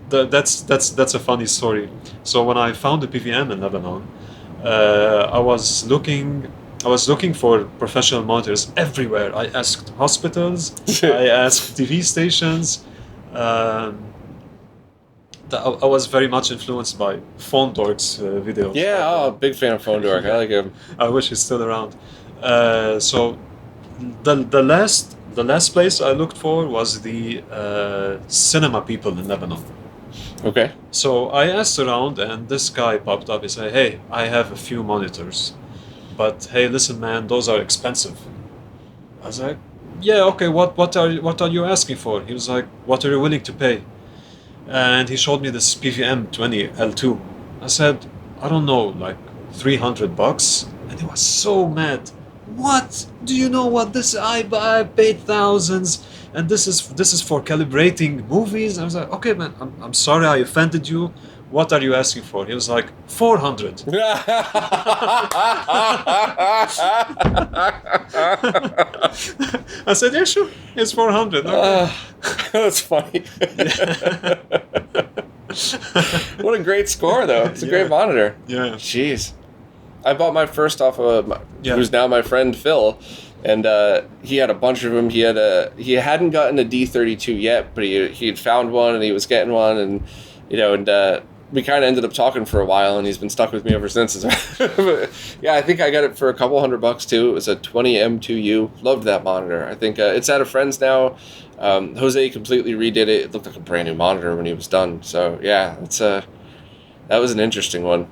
That's a funny story. So when I found the PVM in Lebanon, I was looking for professional monitors everywhere. I asked hospitals, I asked TV stations. I was very much influenced by Phone Dork's videos. Yeah, big fan of Phone Dork. I like him. I wish he's still around. So the last place I looked for was the cinema people in Lebanon. Okay. So I asked around, and this guy popped up. He said, "Hey, I have a few monitors, but hey, listen, man, those are expensive." I was like, "Yeah, okay. What are you asking for?" He was like, "What are you willing to pay?" And he showed me this PVM 20 L2. I said, "I don't know, like $300." And he was so mad. "What? Do you know what this? I paid thousands, and this is for calibrating movies." I was like, "Okay, man, I'm sorry I offended you. What are you asking for?" He was like, $400. I said, "Yeah, sure, it's $400." Okay. That's funny. What a great score, though. It's a great monitor. Yeah. Jeez. I bought my first off of who's now my friend Phil, and he had a bunch of them. He hadn't gotten a D32 yet, but he had found one and he was getting one, and we kind of ended up talking for a while, and he's been stuck with me ever since. But, yeah, I think I got it for a couple $100 too. It was a 20M2U. Loved that monitor. I think it's at a friend's now. Jose completely redid it. It looked like a brand new monitor when he was done. So yeah, that was an interesting one.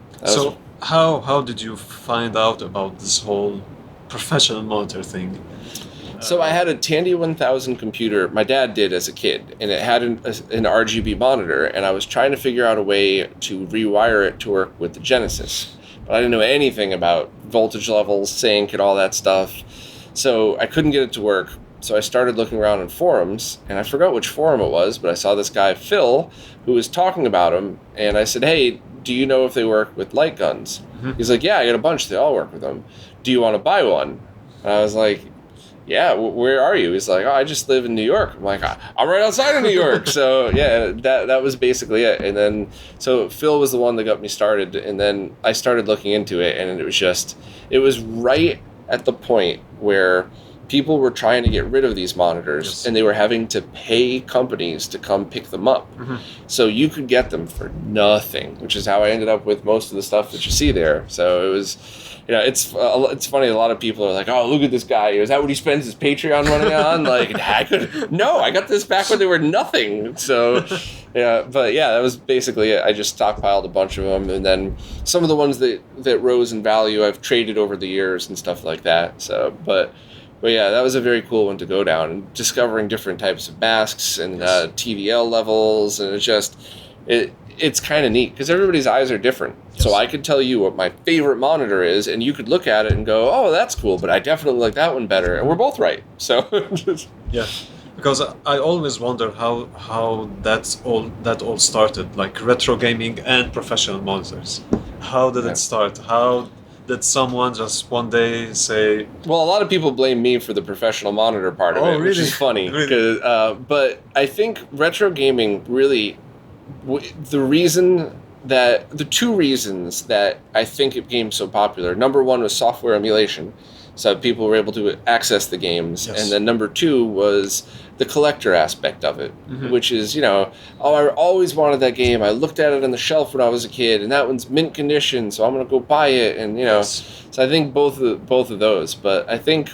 How did you find out about this whole professional monitor thing? So I had a Tandy 1000 computer. My dad did as a kid, and it had an RGB monitor, and I was trying to figure out a way to rewire it to work with the Genesis. But I didn't know anything about voltage levels, sync, and all that stuff. So I couldn't get it to work. So I started looking around in forums, and I forgot which forum it was, but I saw this guy, Phil, who was talking about them, and I said, hey, do you know if they work with light guns? Mm-hmm. He's like, yeah, I got a bunch. They all work with them. Do you want to buy one? And I was like, yeah, where are you? He's like, oh, I just live in New York. I'm like, I'm right outside of New York. So yeah, that was basically it. And then, so Phil was the one that got me started. And then I started looking into it, and it was right at the point where people were trying to get rid of these monitors, yes, and they were having to pay companies to come pick them up. Mm-hmm. So you could get them for nothing, which is how I ended up with most of the stuff that you see there. So it was, it's funny. A lot of people are like, "Oh, look at this guy. Is that what he spends his Patreon money on?" Like, I got this back when they were nothing. So, yeah, but yeah, that was basically it. I just stockpiled a bunch of them, and then some of the ones that rose in value, I've traded over the years and stuff like that. So, but yeah, that was a very cool one to go down, and discovering different types of masks and TVL levels, and it's kind of neat because everybody's eyes are different. Yes. So I could tell you what my favorite monitor is, and you could look at it and go, "Oh, that's cool," but I definitely like that one better, and we're both right. So yeah, because I always wonder how that all started, like retro gaming and professional monitors. How did it start? How did someone just one day say... Well, a lot of people blame me for the professional monitor part of it, really? Which is funny. Really? But I think retro gaming really... The two reasons that I think it became so popular, number one was software emulation. So people were able to access the games. Yes. And then number two was the collector aspect of it, mm-hmm, which is, I always wanted that game. I looked at it on the shelf when I was a kid, and that one's mint condition, so I'm going to go buy it. And, yes, so I think both of those. But I think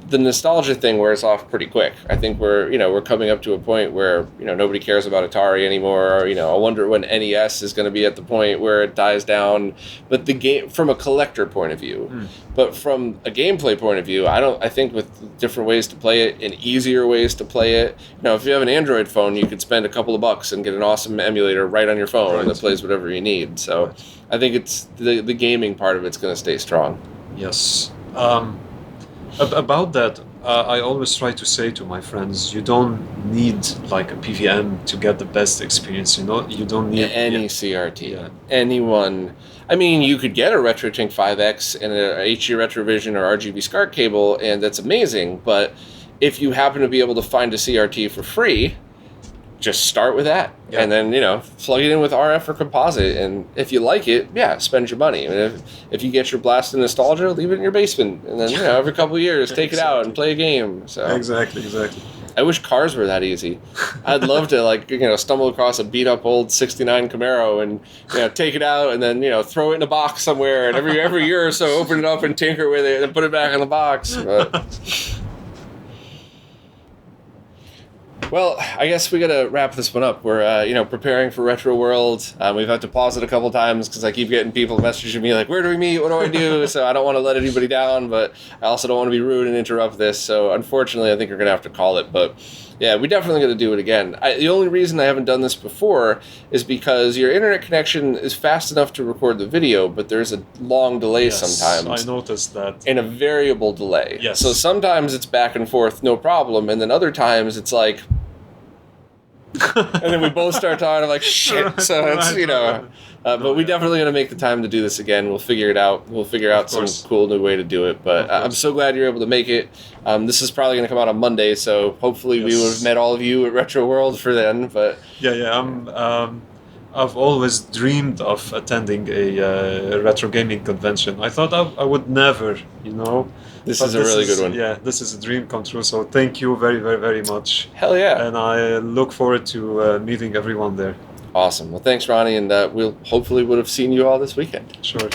the nostalgia thing wears off pretty quick. I think we're coming up to a point where, nobody cares about Atari anymore. Or, I wonder when NES is going to be at the point where it dies down. But the game, from a collector point of view, but from a gameplay point of view, I think with different ways to play it and easier ways to play it, if you have an Android phone, you could spend a couple of bucks and get an awesome emulator right on your phone that plays whatever you need. So I think it's the gaming part of it's going to stay strong. Yes. About that, I always try to say to my friends, you don't need like a PVM to get the best experience. You don't need any CRT. Yeah. Anyone. I mean, you could get a RetroTink 5X and a HD Retrovision or RGB SCART cable, and that's amazing. But if you happen to be able to find a CRT for free, just start with that, and then plug it in with RF or composite, and if you like it, spend your money. I mean, if you get your blast of nostalgia, leave it in your basement, and then every couple of years take it out and play a game. So exactly. I wish cars were that easy. I'd love to stumble across a beat up old '69 Camaro and take it out and then throw it in a box somewhere, and every year or so open it up and tinker with it and put it back in the box. But well, I guess we gotta wrap this one up. We're, preparing for Retro World. We've had to pause it a couple times because I keep getting people messaging me like, "Where do we meet? What do I do?" So I don't want to let anybody down, but I also don't want to be rude and interrupt this. So unfortunately, I think we're gonna have to call it. But yeah, we definitely got to do it again. The only reason I haven't done this before is because your internet connection is fast enough to record the video, but there's a long delay sometimes. I noticed that. And a variable delay. Yes. So sometimes it's back and forth, no problem, and then other times it's like... and then we both start talking, I'm like, shit. So it's, but we definitely going to make the time to do this again. We'll figure it out. We'll figure out some cool new way to do it. But I'm so glad you're able to make it. This is probably going to come out on Monday, so hopefully we would have met all of you at Retro World for then. But I've always dreamed of attending a retro gaming convention. I thought I would never, you know. This But is a really good one. Yeah, this is a dream come true. So thank you very, very, very much. Hell yeah. And I look forward to meeting everyone there. Awesome. Well, thanks, Rany, and we'll hopefully would have seen you all this weekend. Sure.